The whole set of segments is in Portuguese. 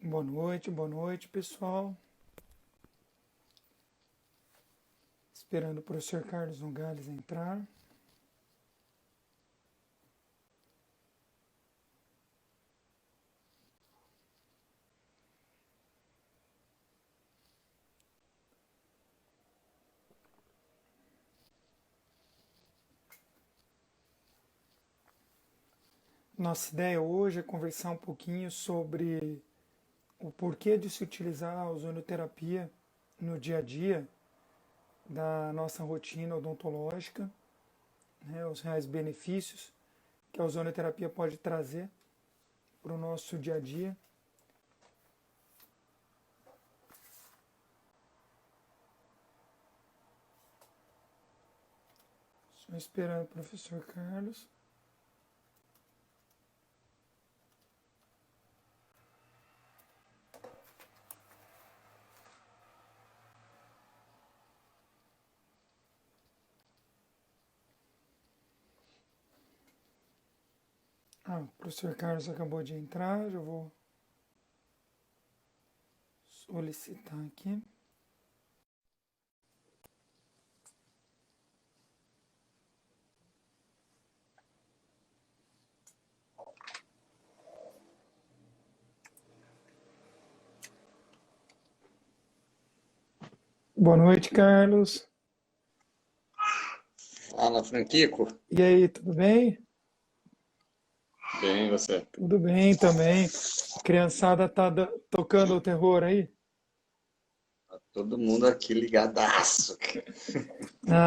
Boa noite, pessoal. Esperando o professor Carlos Nogales entrar. Nossa ideia hoje é conversar um pouquinho sobre o porquê de se utilizar a ozonoterapia no dia a dia da nossa rotina odontológica, né, os reais benefícios que a ozonoterapia pode trazer para o nosso dia a dia. Só esperando o professor Carlos. O professor Carlos acabou de entrar, já vou solicitar aqui. Boa noite, Carlos. Fala, Franquico. E aí, tudo bem? Bem, você? Tudo bem também. Criançada tá tocando o terror aí? Tá todo mundo aqui ligadaço.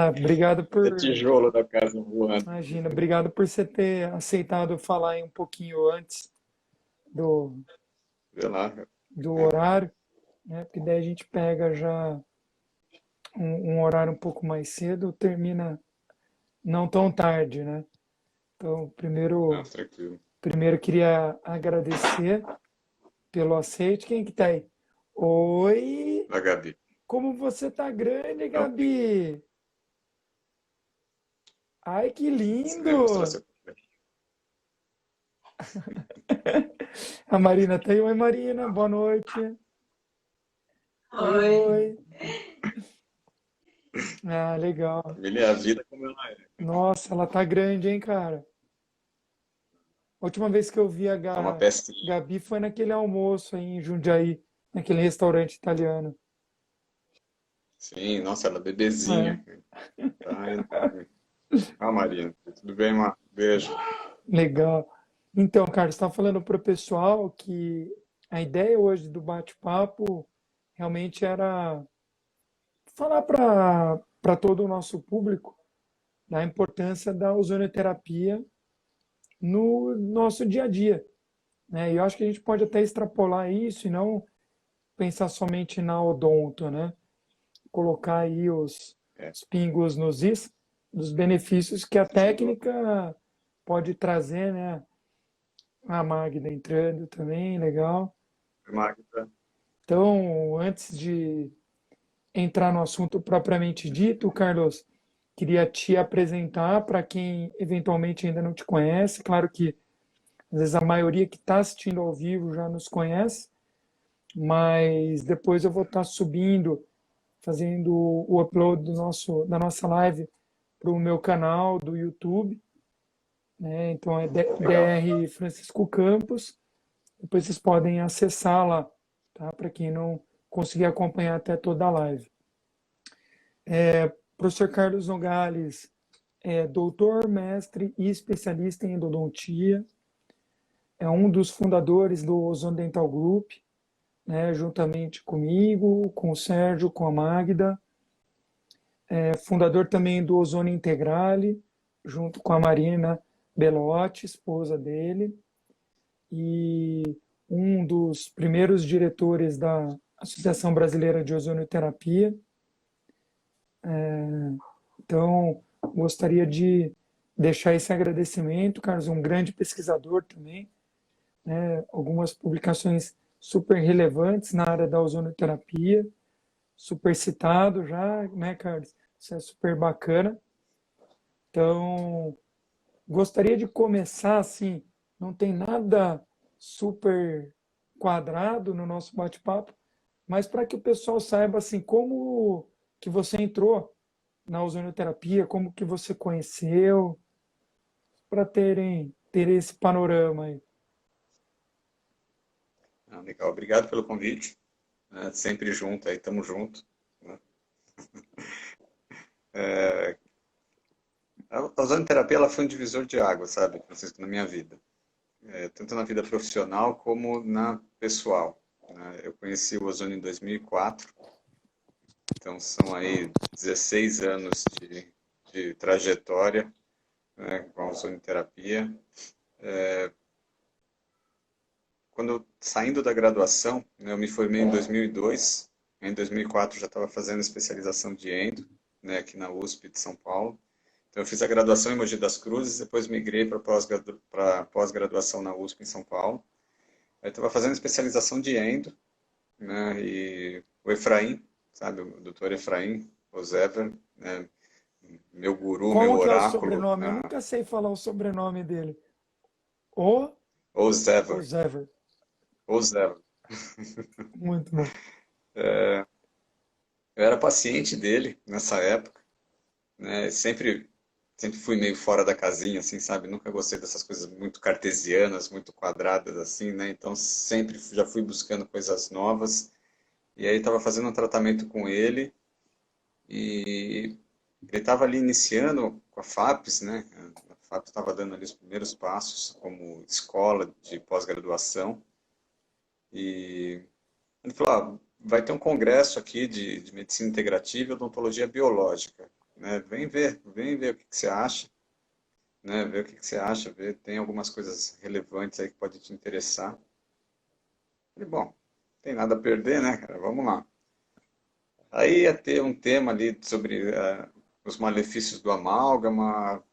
Obrigado Até por, tijolo da casa voando. imagina, obrigado por você ter aceitado falar aí um pouquinho antes do, Vê lá. do horário, né? Porque daí a gente pega já um horário um pouco mais cedo, termina não tão tarde, né? Então, Não, primeiro, tranquilo. primeiro queria agradecer pelo aceite. Quem que tá aí? Oi, Da Gabi. como você tá grande, Então, Gabi! Ai, que você vai mostrar lindo! seu. A Marina tem. Oi, Marina, boa noite. Oi, Oi. oi. Legal. Família é a vida como ela é. Nossa, ela tá grande, hein, cara? A última vez que eu vi a É uma pestinha. Gabi foi naquele almoço aí em Jundiaí, naquele restaurante italiano. Sim, nossa, ela é É, bebezinha. Tá enorme. Ah, Maria, tudo bem, Mar? Beijo. legal. Então, cara, você estava falando para o pessoal que a ideia hoje do bate-papo realmente era falar para todo o nosso público da importância da ozonoterapia no nosso dia a dia, né? E eu acho que a gente pode até extrapolar isso e não pensar somente na odonto, né? Colocar aí É, os pingos nos is dos benefícios que a sem dúvida. técnica pode trazer, né? A Magda entrando também, legal. Magda. Então, antes de entrar no assunto propriamente dito, Carlos, queria te apresentar para quem eventualmente ainda não te conhece. Claro que às vezes a maioria que está assistindo ao vivo já nos conhece, mas depois eu vou estar subindo, fazendo o upload da nossa live para o meu canal do YouTube, né? Então é Legal. DR Francisco Campos. Depois vocês podem acessá-la, tá? Para quem não conseguir acompanhar até toda a live. Professor Carlos Nogales é doutor, mestre e especialista em endodontia. É um dos fundadores do Ozone Dental Group, né, juntamente comigo, com o Sérgio, com a Magda. É fundador também do Ozone Integrale, junto com a Marina Belotti, esposa dele. E um dos primeiros diretores da Associação Brasileira de Ozonoterapia. Então, gostaria de deixar esse agradecimento, Carlos, um grande pesquisador também, né? Algumas publicações super relevantes na área da ozonoterapia, super citado já, né, Carlos? Isso é super bacana. Então, gostaria de começar assim, não tem nada super. quadrado no nosso bate-papo, mas para que o pessoal saiba assim como que você entrou na ozonioterapia, como que você conheceu, para ter esse panorama aí. Ah, legal, obrigado pelo convite. Sempre junto aí, tamo junto. Né? A ozonoterapia ela foi um divisor de água, sabe, Francisco, na minha vida. Tanto na vida profissional como na pessoal. Né? Eu conheci o ozônio em 2004, então são aí 16 anos de trajetória, né, com a ozonoterapia. Quando saindo da graduação, né, eu me formei em 2002, em 2004 já estava fazendo especialização de endo, né, aqui na USP de São Paulo. Então eu fiz a graduação em Mogi das Cruzes, depois migrei para pós-graduação na USP em São Paulo. Aí estava fazendo especialização de endo, né, e o Efraim, sabe, o doutor Efraim Ozever, né, meu guru, meu Como que é o oráculo, sobrenome? Eu nunca sei falar o sobrenome dele. O Ozever, Ozever. Ozever. Muito bom. Eu era paciente dele nessa época, né? Sempre fui meio fora da casinha, assim, sabe? Nunca gostei dessas coisas muito cartesianas, muito quadradas, assim, né? Então sempre já fui buscando coisas novas. E aí estava fazendo um tratamento com ele e ele estava ali iniciando com a FAPES, né? A FAPES estava dando ali os primeiros passos como escola de pós-graduação. E ele falou, vai ter um congresso aqui de medicina integrativa e odontologia biológica, né? Vem ver o que você acha, né? Ver o que você acha, ver, tem algumas coisas relevantes aí que pode te interessar. Falei, bom, não tem nada a perder, né, cara? Vamos lá. Aí ia ter um tema ali sobre os malefícios do amálgama,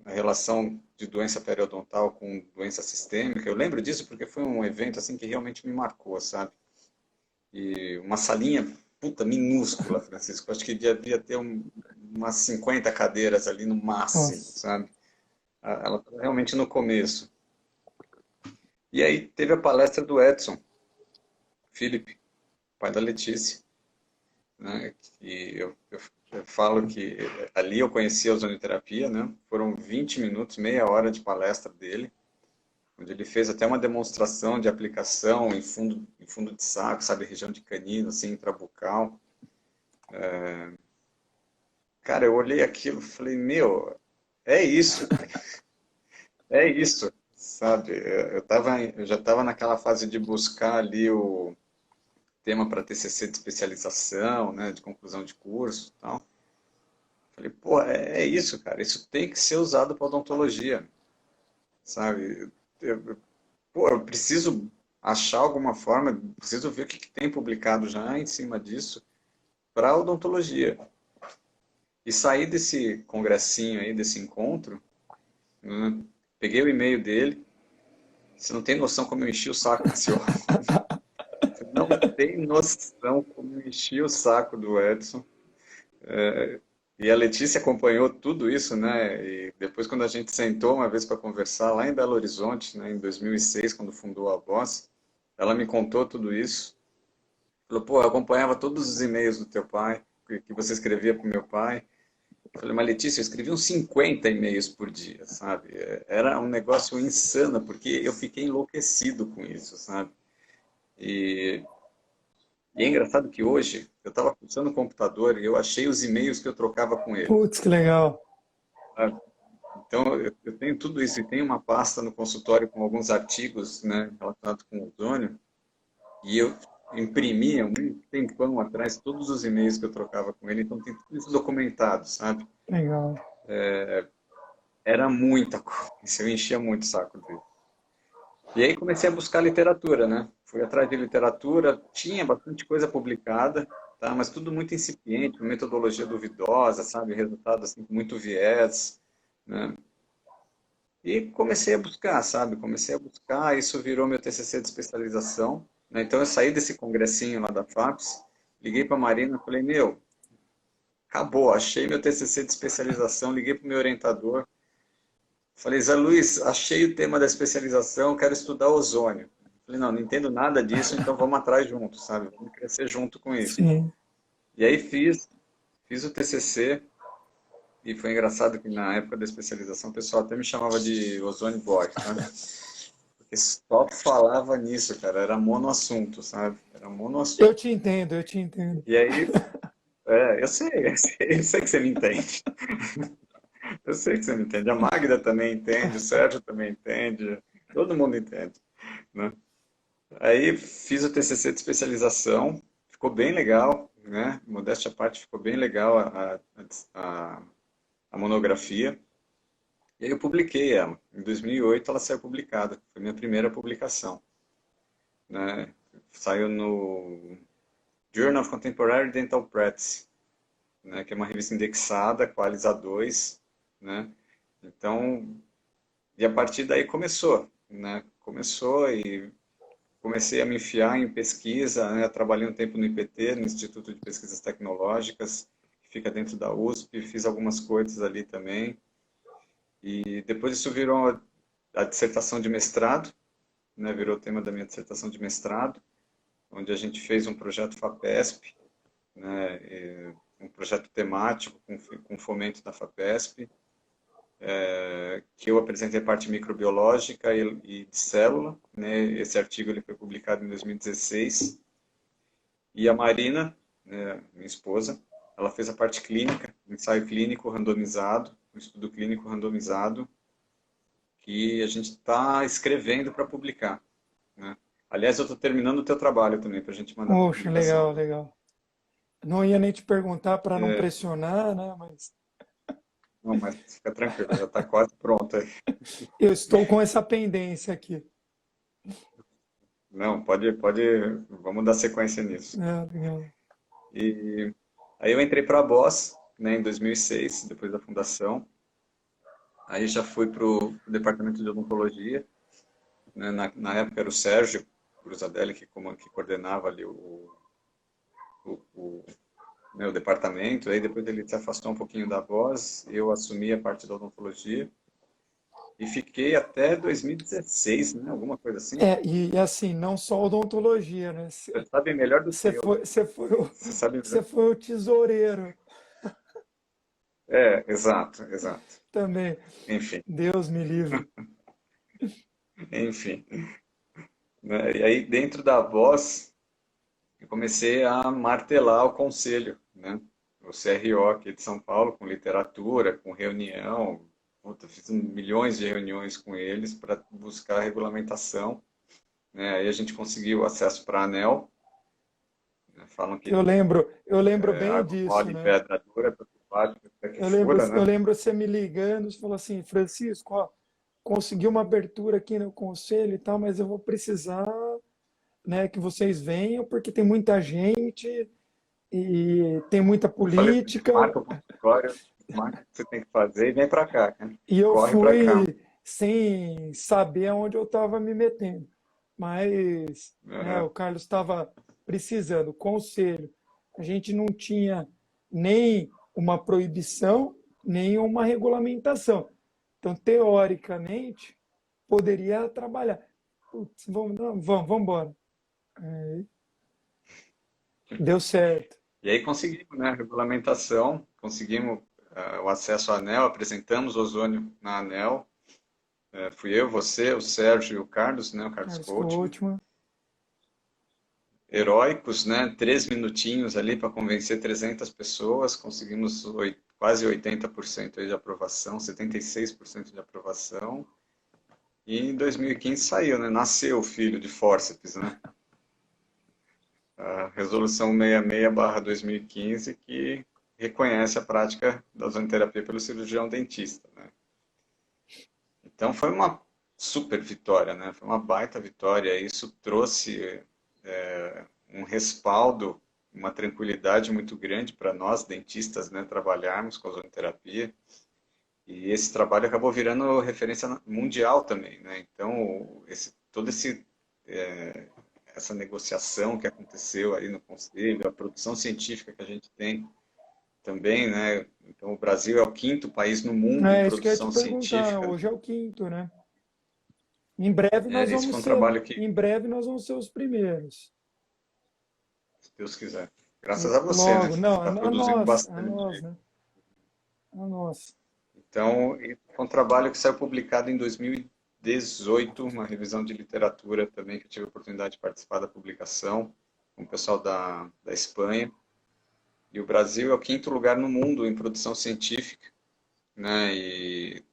a relação de doença periodontal com doença sistêmica. Eu lembro disso porque foi um evento assim que realmente me marcou, sabe? E uma salinha, puta, minúscula, Francisco. Acho que devia ter umas 50 cadeiras ali no máximo, Nossa. sabe? Ela estava realmente no começo. E aí teve a palestra do Edson Felipe, pai da Letícia, né? E eu falo que ali eu conheci a ozonoterapia, né? Foram 20 minutos, meia hora de palestra dele, onde ele fez até uma demonstração de aplicação em fundo de saco, sabe, região de canino, assim, intrabucal. Cara, eu olhei aquilo e falei, meu, é isso, é isso, sabe? Eu já estava naquela fase de buscar ali o tema para TCC de especialização, né, de conclusão de curso e tal. Falei, pô, é isso, cara, isso tem que ser usado para odontologia, sabe? Pô, eu preciso achar alguma forma, preciso ver o que que tem publicado já em cima disso para odontologia. E saí desse congressinho aí, desse encontro, né, peguei o e-mail dele. Você não tem noção como eu enchi o saco desse homem. Você não tem noção como eu enchi o saco do Edson. E a Letícia acompanhou tudo isso, né? E depois, quando a gente sentou uma vez para conversar lá em Belo Horizonte, né, em 2006, quando fundou a Voz, ela me contou tudo isso. Falou, pô, eu acompanhava todos os e-mails do teu pai, que você escrevia para o meu pai. Eu falei, mas Letícia, eu escrevi uns 50 e-mails por dia, sabe? Era um negócio insano, porque eu fiquei enlouquecido com isso, sabe? E, e é engraçado que hoje eu estava usando o computador e eu achei os e-mails que eu trocava com ele. Putz, que legal. Sabe? Então eu tenho tudo isso e tenho uma pasta no consultório com alguns artigos, né, relacionados com ozônio e eu imprimia um tempão atrás todos os e-mails que eu trocava com ele, então tem tudo isso documentado, sabe? Legal. Era muita coisa, eu enchia muito o saco dele. E aí comecei a buscar literatura, né? Fui atrás de literatura, tinha bastante coisa publicada, tá? Mas tudo muito incipiente, metodologia duvidosa, sabe? Resultado assim com muito viés, né? E comecei a buscar, sabe? Comecei a buscar, isso virou meu TCC de especialização, né? Então eu saí desse congressinho lá da FAPES, liguei para a Marina, falei, meu, acabou, achei meu TCC de especialização, liguei para o meu orientador, falei, Zé Luiz, achei o tema da especialização, quero estudar ozônio. Falei, não, não entendo nada disso, então vamos atrás junto, sabe? Vamos crescer junto com isso. sim. E aí fiz o TCC, e foi engraçado que na época da especialização o pessoal até me chamava de Ozone Boy, sabe? Porque só falava nisso, cara, era monoassunto, sabe? Era Eu monoassunto. te entendo, eu te entendo. E aí, eu sei que você me entende. Eu sei que você me entende. A Magda também entende, o Sérgio também entende, todo mundo entende, né? Aí fiz o TCC de especialização, ficou bem legal, né? Modéstia à parte, ficou bem legal a, a monografia. E aí eu publiquei ela. Em 2008 ela saiu publicada, foi minha primeira publicação, né? Saiu no Journal of Contemporary Dental Practice, né? Que é uma revista indexada, Qualis A2, né? Então, e a partir daí começou, né? Começou e comecei a me enfiar em pesquisa, né? Trabalhei um tempo no IPT, no Instituto de Pesquisas Tecnológicas, que fica dentro da USP, fiz algumas coisas ali também. E depois isso virou a dissertação de mestrado, né? Virou o tema da minha dissertação de mestrado, onde a gente fez um projeto FAPESP, né? Um projeto temático com fomento da FAPESP, que eu apresentei a parte microbiológica e de célula, né? Esse artigo ele foi publicado em 2016. E a Marina, né, minha esposa, ela fez a parte clínica, um ensaio clínico randomizado, um estudo clínico randomizado, que a gente está escrevendo para publicar, né? Aliás, eu estou terminando o teu trabalho também, para a gente mandar para Poxa, publicação. legal, legal. Não ia nem te perguntar para não pressionar, né? Mas Não, mas fica tranquilo, já está quase pronto aí. eu estou com essa pendência aqui. Não, pode, vamos dar sequência nisso. É, legal. E aí eu entrei para a Boss, né, em 2006, depois da fundação. Aí já fui para o departamento de odontologia, né, na época era o Sérgio Brusadelli que coordenava ali o, né, o departamento. Aí depois ele se afastou um pouquinho da Boss, eu assumi a parte da odontologia e fiquei até 2016, né, alguma coisa assim. E assim, não só odontologia, né? Você sabe melhor do que Você eu. foi, você foi o, Você sabe melhor. você foi o tesoureiro Exato, exato. também. Enfim, Deus me livre. enfim. Né? E aí, dentro da Voz, eu comecei a martelar o conselho, né? O CRO aqui de São Paulo, com literatura, com reunião. Puta, fiz milhões de reuniões com eles para buscar a regulamentação, né? Aí a gente conseguiu acesso para a ANEL, né? Falam que Eu lembro bem água disso, mole e né? pedra dura, tanto bate até que Eu lembro, fura, eu né? lembro você me ligando, você falou assim, Francisco, ó, consegui uma abertura aqui no conselho e tal, mas eu vou precisar, né, que vocês venham, porque tem muita gente e tem muita Eu falei, política. marca o consultório, marca o que você tem que fazer e vem para cá, né? E eu Corre para cá. fui sem saber aonde eu estava me metendo. Mas, né, Aham. o Carlos estava precisando, conselho. A gente não tinha nem uma proibição, nem uma regulamentação. Então, teoricamente, poderia trabalhar. Putz, vamos, não, vamos embora. Aí, deu certo. E aí conseguimos, né, a regulamentação, conseguimos o acesso à ANEL, apresentamos o ozônio na ANEL. Fui eu, você, o Sérgio e o Carlos, né, o Carlos Carlos Coachman. Coachman. Heróicos, né, 3 minutinhos ali para convencer 300 pessoas, conseguimos quase 80% aí de aprovação, 76% de aprovação. E em 2015 saiu, né, nasceu o filho de fórceps, né? A Resolução 66/2015, que reconhece a prática da ozonoterapia pelo cirurgião dentista, né? Então foi uma super vitória, né? Foi uma baita vitória. Isso trouxe um respaldo, uma tranquilidade muito grande para nós dentistas, né? Trabalharmos com a ozonoterapia. E esse trabalho acabou virando referência mundial também, né? Então essa negociação que aconteceu aí no conselho, a produção científica que a gente tem também, né? Então, o Brasil é o quinto país no mundo em É isso que eu ia te produção perguntar. científica, né? Hoje é o quinto, né? Em breve nós Esse vamos foi um ser, trabalho que, em breve nós vamos ser os primeiros. se Deus quiser, graças a você, né? Logo, Você não, está produzindo a bastante. nós, né? A nós. Então, foi um trabalho que saiu publicado em 2018, uma revisão de literatura também, que eu tive a oportunidade de participar da publicação, com o pessoal da Espanha. E o Brasil é o quinto lugar no mundo em produção científica, né? E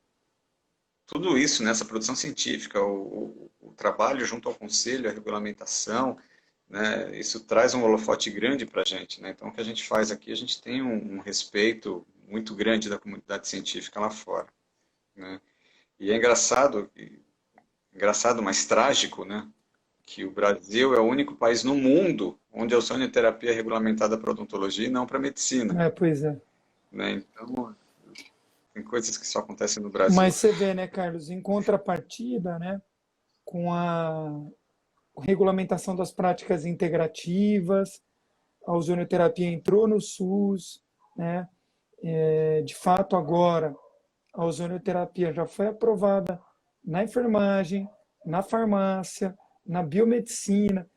tudo isso nessa produção científica, o trabalho junto ao conselho, a regulamentação, né? Isso traz um holofote grande para a gente, né? Então, o que a gente faz aqui, a gente tem um respeito muito grande da comunidade científica lá fora, né? E é engraçado, mas trágico, né? Que o Brasil é o único país no mundo onde a ozonioterapia é regulamentada para odontologia e não para medicina, É, pois é. né? Então, tem coisas que só acontecem no Brasil. Mas você vê, né, Carlos, em contrapartida, né, com a regulamentação das práticas integrativas, a ozonioterapia entrou no SUS, né? De fato, agora a ozonioterapia já foi aprovada na enfermagem, na farmácia, na biomedicina.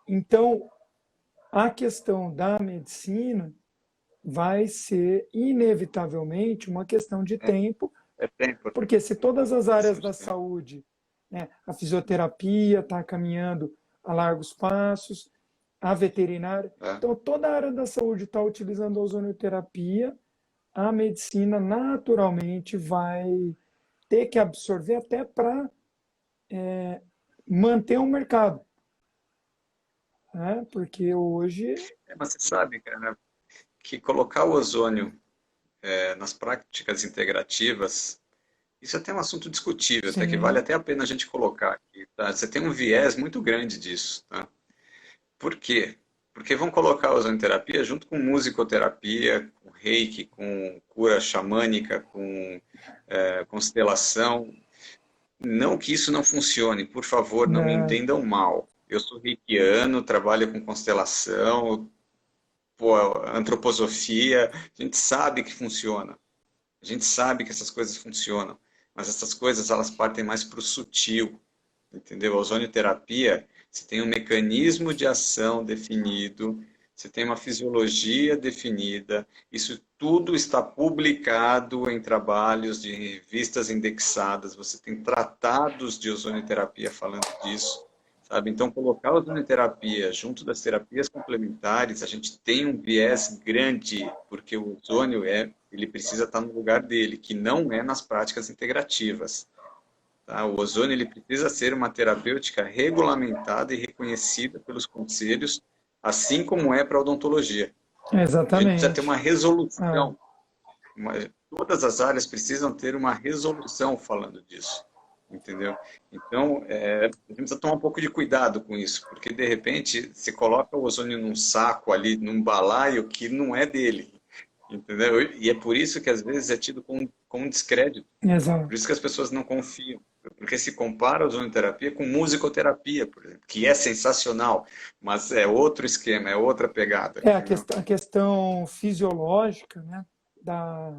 Então, a questão da medicina vai ser inevitavelmente uma questão de É, tempo, é tempo, porque se todas as questão áreas de da tempo. saúde, né, a fisioterapia está caminhando a largos passos, a veterinária, Né? então toda a área da saúde está utilizando a ozonioterapia, a medicina naturalmente vai ter que absorver até para manter o mercado, né? Porque hoje, Mas você sabe, cara, que colocar o ozônio nas práticas integrativas, isso é até um assunto discutível, até que vale sim, até a pena a gente colocar aqui, tá? Você tem um viés muito grande disso, tá? Por quê? Porque vão colocar a ozonoterapia junto com musicoterapia, com reiki, com cura xamânica, com constelação. Não que isso não funcione, por favor, não me né? entendam mal. Eu sou reikiano, trabalho com constelação, pô, antroposofia, a gente sabe que funciona. A gente sabe que essas coisas funcionam, mas essas coisas elas partem mais para o sutil, entendeu? A ozonioterapia, você tem um mecanismo de ação definido, você tem uma fisiologia definida, isso tudo está publicado em trabalhos de revistas indexadas, você tem tratados de ozonioterapia falando disso, sabe? Então, colocar a ozonioterapia junto das terapias complementares, a gente tem um viés grande, porque o ozônio ele precisa estar no lugar dele, que não é nas práticas integrativas. Tá? O ozônio ele precisa ser uma terapêutica regulamentada e reconhecida pelos conselhos, assim como é para a odontologia. A gente precisa ter Exatamente. uma Ah, resolução. Todas as áreas precisam ter uma resolução falando disso. Entendeu? Então, a gente precisa tomar um pouco de cuidado com isso, porque de repente você coloca o ozônio num saco ali, num balaio que não é dele. Entendeu? E é por isso que às vezes é tido como descrédito. Por exato. isso que as pessoas não confiam. Porque se compara a ozonoterapia com musicoterapia, por exemplo, que é sensacional, mas é outro esquema, é outra pegada, É entendeu? a questão fisiológica, né, da,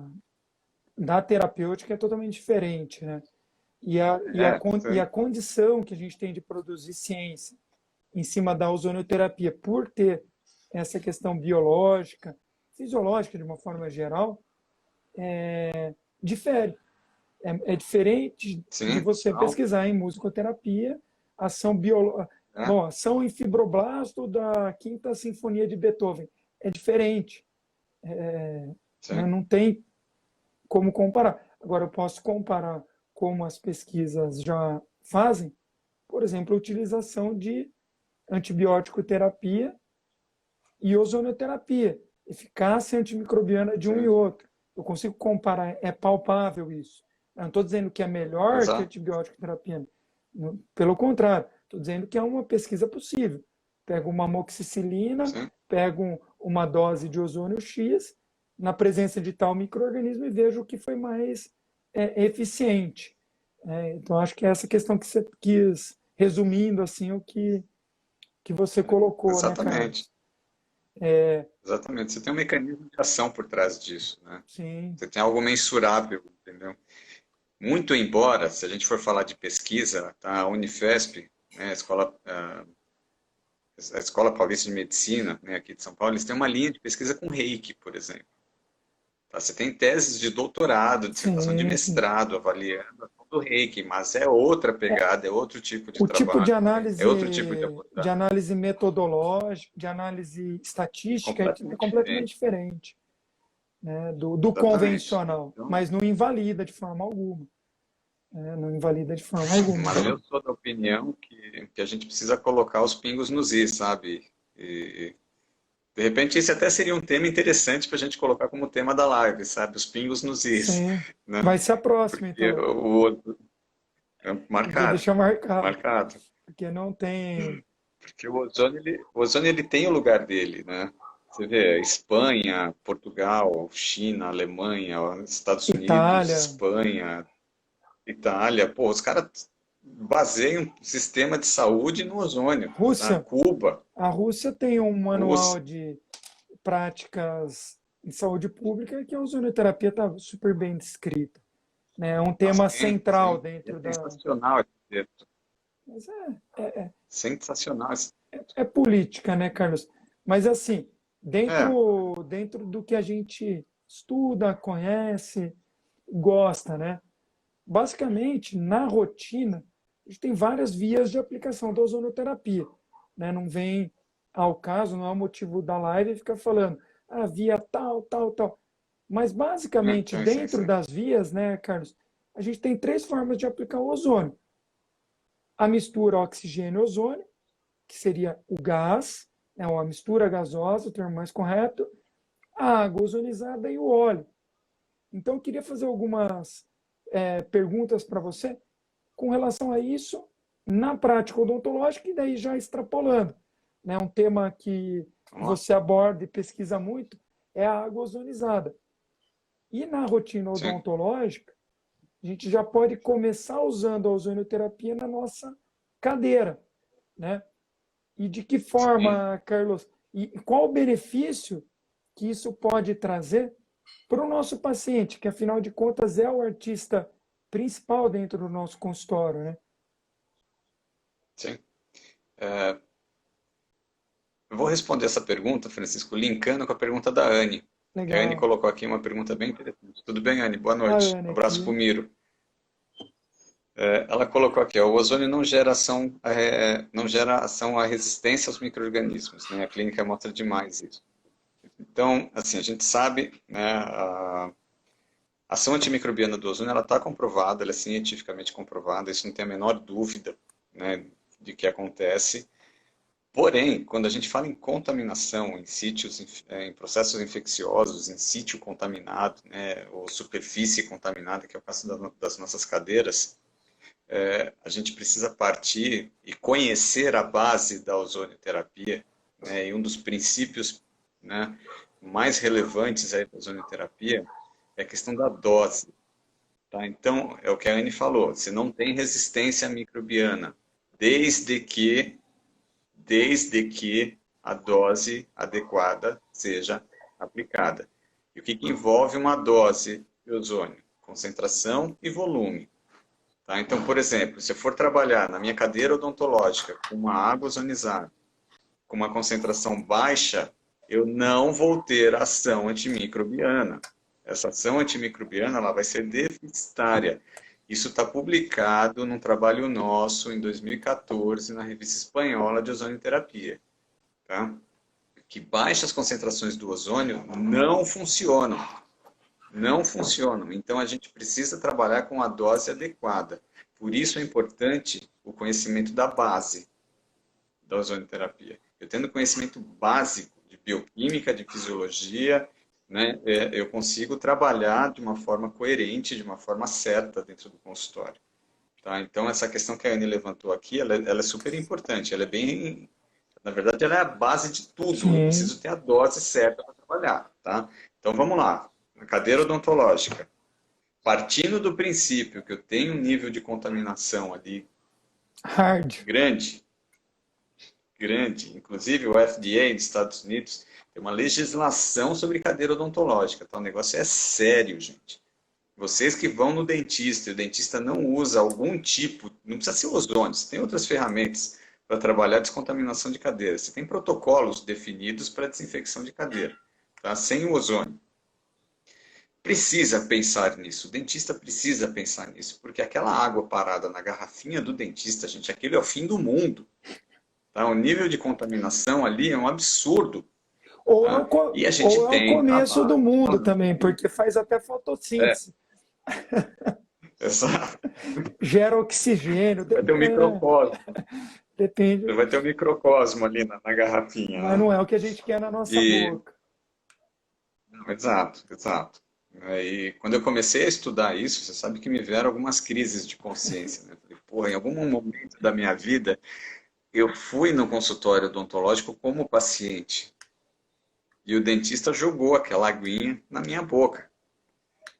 da terapêutica é totalmente diferente, né? E a Sim, condição que a gente tem de produzir ciência em cima da ozonioterapia, por ter essa questão biológica, fisiológica de uma forma geral, difere. É diferente de sim, você total. pesquisar em musicoterapia, ação biológica. É, Bom, ação em fibroblasto da Quinta Sinfonia de Beethoven. É diferente, né? sim, Não tem como comparar. Agora, eu posso comparar como as pesquisas já fazem, por exemplo, a utilização de antibiótico terapia e ozonioterapia, eficácia antimicrobiana de um e sim, outro. Eu consigo comparar, é palpável isso. Eu não estou dizendo que é melhor que exato, antibiótico terapia. Pelo contrário, estou dizendo que é uma pesquisa possível. Pego uma amoxicilina, sim, pego uma dose de ozônio X, na presença de tal microorganismo e vejo o que foi mais eficiente. Então, acho que é essa questão que você quis, resumindo assim que você colocou, né, exatamente, Carlos? exatamente. Você tem um mecanismo de ação por trás disso, né? Sim, Você tem algo mensurável, entendeu? Muito embora, se a gente for falar de pesquisa, tá, a Unifesp, né, a Escola Paulista de Medicina, né, aqui de São Paulo, eles têm uma linha de pesquisa com reiki, por exemplo. Tá? Você tem teses de doutorado, dissertação de Sim, sim. mestrado avaliando a ação do reiki, mas é outra É, pegada, é outro tipo de o tipo trabalho, é outro tipo de de abordagem, análise metodológica, de análise estatística é completamente completamente diferente. diferente, né, do Exatamente. convencional, Então, mas não invalida de forma alguma, né, não invalida de forma alguma. mas eu sou da opinião que a gente precisa colocar os pingos nos is, sabe? E, de repente, esse até seria um tema interessante para a gente colocar como tema da live, sabe? Os pingos nos is, Sim. né? Vai ser a próxima, Porque então. Já marcado, deixa marcado, marcado. porque não tem. Porque o ozônio ele tem o lugar dele, né? Você vê, Espanha, Portugal, China, Alemanha, Estados Unidos, Itália, Espanha, Itália, pô, os caras baseiam um sistema de saúde no ozônio, tá? Rússia. Cuba, A Rússia tem um manual Rússia, de práticas em saúde pública que a ozonoterapia está super bem descrita, né? É um tema sim, central sim. É dentro da. sensacional esse texto. Mas Sensacional. é política, né, Carlos? Mas assim, É, dentro do que a gente estuda, conhece, gosta, né? Basicamente, na rotina, a gente tem várias vias de aplicação da ozonoterapia, né? Não vem ao caso, não é o motivo da live ficar falando, via tal, tal, tal. Mas basicamente, sim, sim, dentro sim. das vias, né, Carlos, a gente tem três formas de aplicar o ozônio. A mistura oxigênio-ozônio, que seria o gás, né, ou a mistura gasosa, o termo mais correto, a água ozonizada e o óleo. Então, eu queria fazer algumas perguntas para você com relação a isso na prática odontológica e daí já extrapolando. Né? Um tema que Vamos lá. você aborda e pesquisa muito é a água ozonizada. E na rotina Sim, odontológica, a gente já pode começar usando a ozonioterapia na nossa cadeira. Né? E de que sim. forma, Carlos? E qual o benefício que isso pode trazer para o nosso paciente, que afinal de contas é o artista principal dentro do nosso consultório, né? Sim. É, eu vou responder essa pergunta, Francisco, linkando com a pergunta da Anne. Que a Anne Legal. colocou aqui uma pergunta bem interessante. Tudo bem, Anne? Boa A noite. Ana Abraço para o aqui. Miro. Ela colocou aqui, ó, o ozônio não gera ação à resistência aos micro-organismos, né? A clínica mostra demais isso. Então, assim, a gente sabe, né, a ação antimicrobiana do ozônio, ela está comprovada, ela é cientificamente comprovada, isso não tem a menor dúvida, né, de que acontece. Porém, quando a gente fala em contaminação, em sítios, em processos infecciosos, em sítio contaminado, né, ou superfície contaminada, que é o caso das nossas cadeiras, a gente precisa partir e conhecer a base da ozonioterapia, né, e um dos princípios, né, mais relevantes aí da ozonioterapia é a questão da dose. Tá? Então, é o que a Anne falou, você não tem resistência microbiana, desde que desde que a dose adequada seja aplicada. E o que envolve uma dose de ozônio? Concentração e volume. Tá? Então, por exemplo, se eu for trabalhar na minha cadeira odontológica com uma água ozonizada, com uma concentração baixa, eu não vou ter ação antimicrobiana. Essa ação antimicrobiana ela vai ser deficitária. Isso está publicado num trabalho nosso em 2014 na revista espanhola de ozonioterapia. Tá? Que baixas concentrações do ozônio não funcionam. Não funcionam. Então a gente precisa trabalhar com a dose adequada. Por isso é importante o conhecimento da base da ozonioterapia. Eu tendo conhecimento básico de bioquímica, de fisiologia, né, eu consigo trabalhar de uma forma coerente, de uma forma certa dentro do consultório. Tá? Então, essa questão que a Anne levantou aqui, ela é super importante. Ela é bem, na verdade, ela é a base de tudo. Eu Sim. preciso ter a dose certa para trabalhar. Tá? Então, vamos lá. Na cadeira odontológica, partindo do princípio que eu tenho um nível de contaminação ali Hard. grande, grande. Inclusive, o FDA dos Estados Unidos tem uma legislação sobre cadeira odontológica. Então, o negócio é sério, gente. Vocês que vão no dentista, e o dentista não usa algum tipo, não precisa ser ozônio, você tem outras ferramentas para trabalhar a descontaminação de cadeira. Você tem protocolos definidos para desinfecção de cadeira, tá? Sem o ozônio. Precisa pensar nisso, o dentista precisa pensar nisso, porque aquela água parada na garrafinha do dentista, gente, aquele é o fim do mundo, tá? O nível de contaminação ali é um absurdo, tá? E a gente ou é o tem começo do mundo trabalho. também, porque faz até É, fotossíntese, essa, gera oxigênio, vai ter um microcosmo, depende, vai ter um microcosmo ali na garrafinha, mas né? não é o que a gente quer na nossa E, boca. não, exato, exato. E quando eu comecei a estudar isso, você sabe que me vieram algumas crises de consciência, né? Eu falei, porra, em algum momento da minha vida, eu fui no consultório odontológico como paciente e o dentista jogou aquela aguinha na minha boca,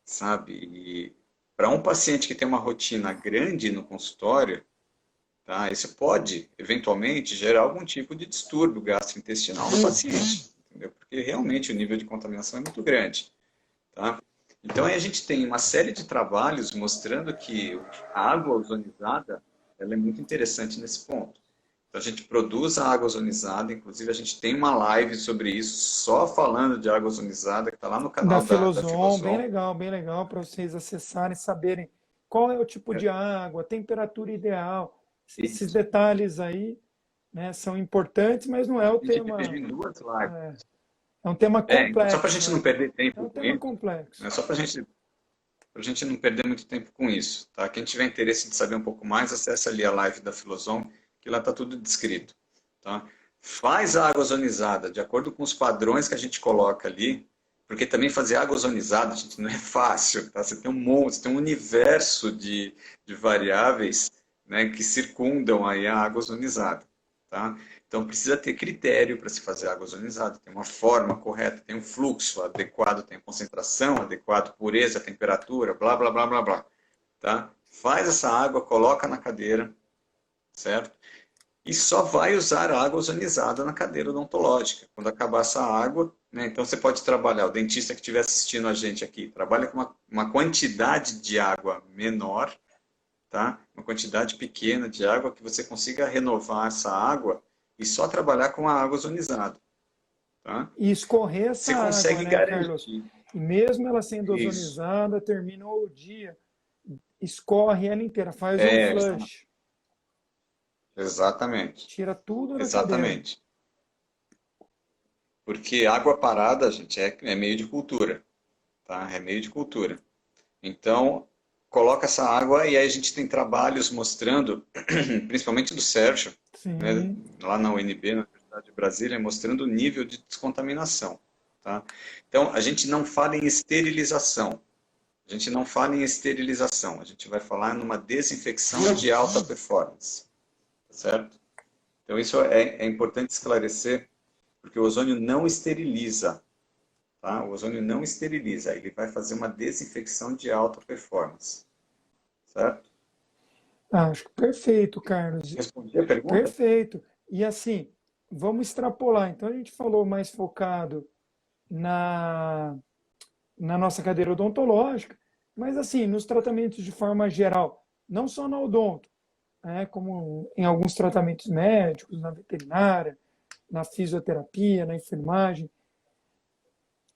sabe? E para um paciente que tem uma rotina grande no consultório, tá? Isso pode, eventualmente, gerar algum tipo de distúrbio gastrointestinal no paciente, entendeu? Porque realmente o nível de contaminação é muito grande, tá? Então aí a gente tem uma série de trabalhos mostrando que a água ozonizada, ela é muito interessante nesse ponto. Então a gente produz a água ozonizada, inclusive a gente tem uma live sobre isso, só falando de água ozonizada, que está lá no Da canal da Filosom, Filosom. bem legal para vocês acessarem, saberem qual é o tipo É, de água, a temperatura ideal. Esses isso. detalhes aí, né, são importantes, mas não é o A gente dividiu tema, em duas lives. é, é um tema Então só para a complexo, gente não né? perder É tempo um com tema isso, complexo. né, só para a gente não perder muito tempo com isso, tá? Quem tiver interesse de saber um pouco mais, acessa ali a live da Filosom, que lá está tudo descrito, tá? Faz a água ozonizada de acordo com os padrões que a gente coloca ali, porque também fazer água ozonizada, gente, não é fácil, tá? Você tem um monte, você tem um universo de variáveis, né, que circundam aí a água ozonizada, tá? Então precisa ter critério para se fazer água ozonizada, tem uma forma correta, tem um fluxo adequado, tem concentração adequada, pureza, temperatura, blá, blá, blá, blá, blá, tá? Faz essa água, coloca na cadeira, certo? E só vai usar água ozonizada na cadeira odontológica. Quando acabar essa água, né, então você pode trabalhar, o dentista que estiver assistindo a gente aqui, trabalha com uma quantidade de água menor, tá? Uma quantidade pequena de água que você consiga renovar essa água e só trabalhar com a água ozonizada, tá? E escorrer essa Você água, consegue né, Carlos? garantir E mesmo ela sendo isso. ozonizada, termina o dia, escorre ela inteira, faz um É, flush, exatamente, tira tudo da cadeira. exatamente. Porque água parada, gente, é meio de cultura, tá? É meio de cultura. Então, coloca essa água e aí a gente tem trabalhos mostrando, principalmente do Sérgio, né, Sim, lá na UNB, na Universidade de Brasília, mostrando o nível de descontaminação, tá? Então, a gente não fala em esterilização, a gente não fala em esterilização, a gente vai falar numa desinfecção de alta performance, tá certo? Então, isso é importante esclarecer, porque o ozônio não esteriliza, tá? O ozônio não esteriliza, ele vai fazer uma desinfecção de alta performance, certo? acho que perfeito, Carlos. Respondi a pergunta? Perfeito. E assim, vamos extrapolar. Então a gente falou mais focado na, na nossa cadeira odontológica, mas assim, nos tratamentos de forma geral, não só na odonto, né, como em alguns tratamentos médicos, na veterinária, na fisioterapia, na enfermagem,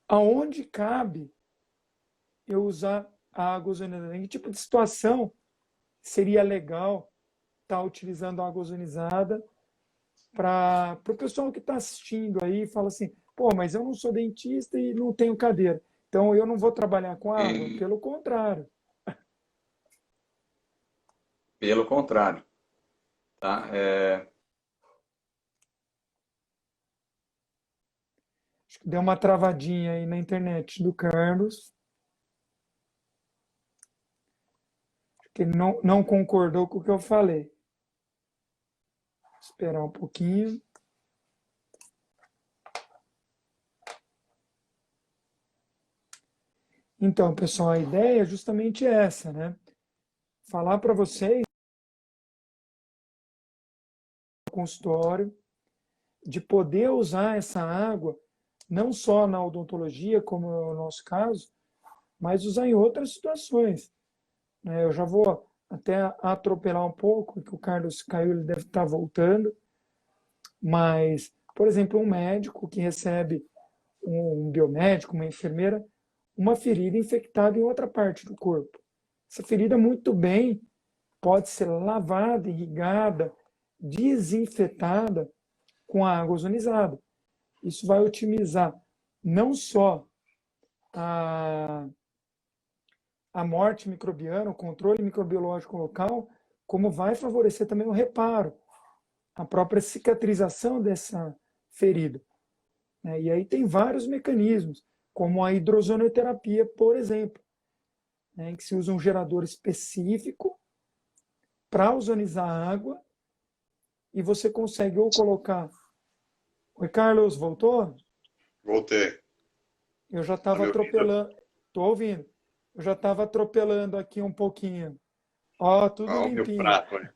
aonde cabe eu usar a água ozonizada? Em que tipo de situação seria legal estar utilizando a água ozonizada para o pessoal que está assistindo aí e fala assim, pô, mas eu não sou dentista e não tenho cadeira, então eu não vou trabalhar com água? E, Pelo contrário. pelo contrário, tá? Acho que deu uma travadinha aí na internet do Carlos, que ele não concordou com o que eu falei. Vou esperar um pouquinho. Então, pessoal, a ideia é justamente essa, né? Falar para vocês no consultório de poder usar essa água não só na odontologia, como é o nosso caso, mas usar em outras situações, né? Eu já vou até atropelar um pouco, que o Carlos caiu, ele deve estar voltando, mas, por exemplo, um médico que recebe um biomédico, uma enfermeira, uma ferida infectada em outra parte do corpo. Essa ferida muito bem pode ser lavada, irrigada, desinfetada com a água ozonizada. Isso vai otimizar não só a, a morte microbiana, o controle microbiológico local, como vai favorecer também o reparo, a própria cicatrização dessa ferida, né? E aí tem vários mecanismos, como a hidrozonoterapia, por exemplo, né, em que se usa um gerador específico para ozonizar a água e você consegue ou colocar. Oi, Carlos, voltou? Voltei. Eu já Tá estava me ouvindo? atropelando. Estou ouvindo. Eu já estava atropelando aqui um pouquinho. Ó, tudo Ó, o meu limpinho. prato, olha.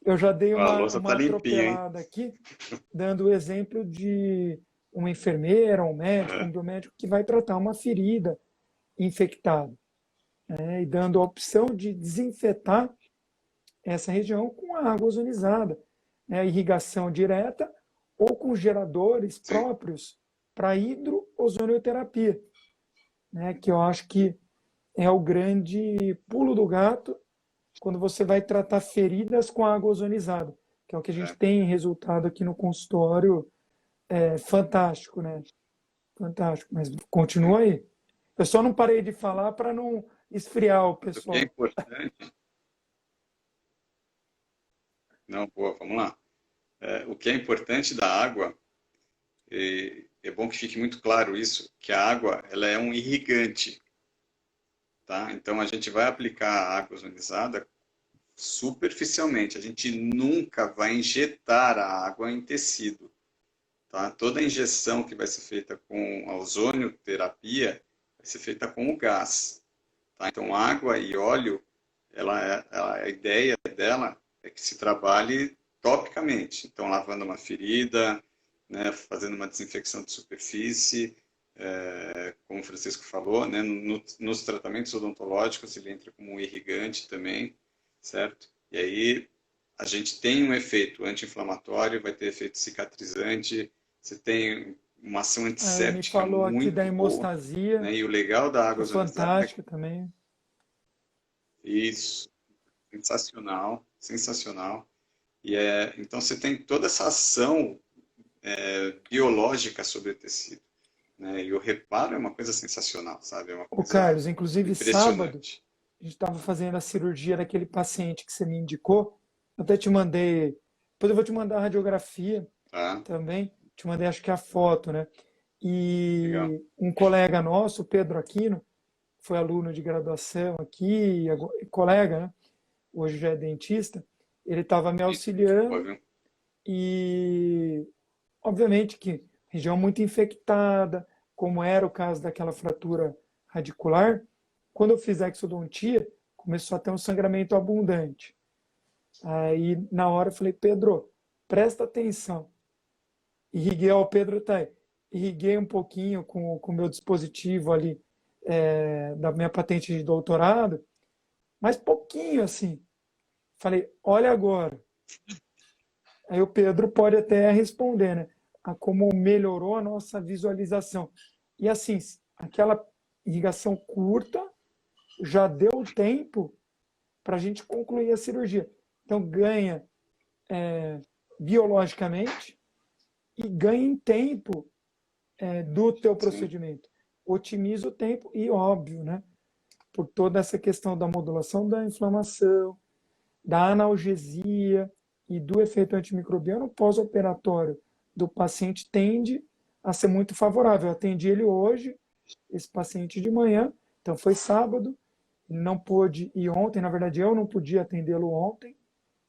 Eu já dei Ó, a louça tá uma limpinha, hein? atropelada aqui, dando o exemplo de uma enfermeira, um médico, um É, biomédico que vai tratar uma ferida infectada, né? E dando a opção de desinfetar essa região com a água ozonizada, né? Irrigação direta ou com geradores sim, próprios para hidroozonioterapia, né? Que eu acho que é o grande pulo do gato quando você vai tratar feridas com água ozonizada, que é o que a gente é. tem resultado aqui no consultório, é fantástico, né? Fantástico, mas Sim. continua aí. Eu só não parei de falar para não esfriar o Mas o que é pessoal. importante, não, boa, vamos lá. O que é importante da água, e é bom que fique muito claro isso, que a água, ela é um irrigante, tá? Então a gente vai aplicar a água ozonizada superficialmente. A gente nunca vai injetar a água em tecido, tá? Toda injeção que vai ser feita com a ozonioterapia vai ser feita com o gás, tá? Então água e óleo, a ideia dela é que se trabalhe topicamente. Então lavando uma ferida, né, fazendo uma desinfecção de superfície, como o Francisco falou, né, nos tratamentos odontológicos ele entra como um irrigante também, certo? E aí a gente tem um efeito anti-inflamatório, vai ter efeito cicatrizante, você tem uma ação Ah, ele me antisséptica falou aqui da muito boa, hemostasia, né? E o legal da que água é ozonizada é fantástica também. isso, sensacional, sensacional. Então você tem toda essa ação biológica sobre o tecido, né? E o reparo é uma coisa sensacional, sabe? É uma Ô, coisa Carlos, inclusive sábado, impressionante, a gente estava fazendo a cirurgia daquele paciente que você me indicou. Eu até te mandei, depois eu vou te mandar a radiografia tá? também. Te mandei, acho que a foto, né? Legal. E um colega nosso, Pedro Aquino, foi aluno de graduação aqui, colega, né? Hoje já é dentista. Ele estava me Gente, gente boa, auxiliando viu? e, obviamente, que região muito infectada, como era o caso daquela fratura radicular. Quando eu fiz a exodontia, começou a ter um sangramento abundante. Aí, na hora, eu falei, Pedro, presta atenção. Irriguei, ó, o Pedro tá aí. Irriguei um pouquinho com o meu dispositivo ali, da minha patente de doutorado, mas pouquinho assim. Falei, olha agora. Aí o Pedro pode até responder, né? A como melhorou a nossa visualização. E assim, aquela irrigação curta já deu tempo para a gente concluir a cirurgia. Então ganha biologicamente e ganha em tempo do teu Sim, procedimento. Otimiza o tempo e, óbvio, né, por toda essa questão da modulação da inflamação, da analgesia e do efeito antimicrobiano pós-operatório do paciente tende a ser muito favorável. Eu atendi ele hoje, esse paciente de manhã, então foi sábado, ele não pôde ir ontem, na verdade eu não podia atendê-lo ontem,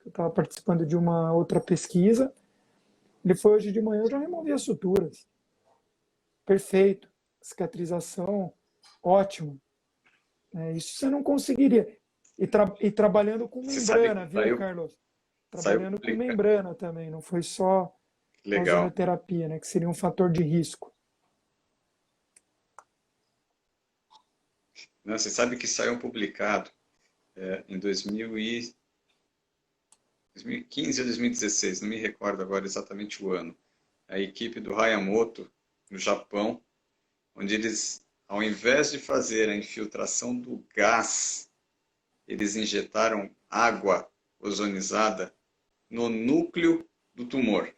eu estava participando de uma outra pesquisa. Ele foi hoje de manhã, eu já removi as suturas. Perfeito. Cicatrização, ótimo. Isso você não conseguiria. E trabalhando com você sabe membrana, que viu, Carlos? saiu Trabalhando com publica, membrana também, não foi só a legal. ozonoterapia, né, que seria um fator de risco. né? Você sabe que saiu publicado em 2015 ou 2016, não me recordo agora exatamente o ano, a equipe do Hayamoto, no Japão, onde eles, ao invés de fazer a infiltração do gás, eles injetaram água ozonizada no núcleo do tumor,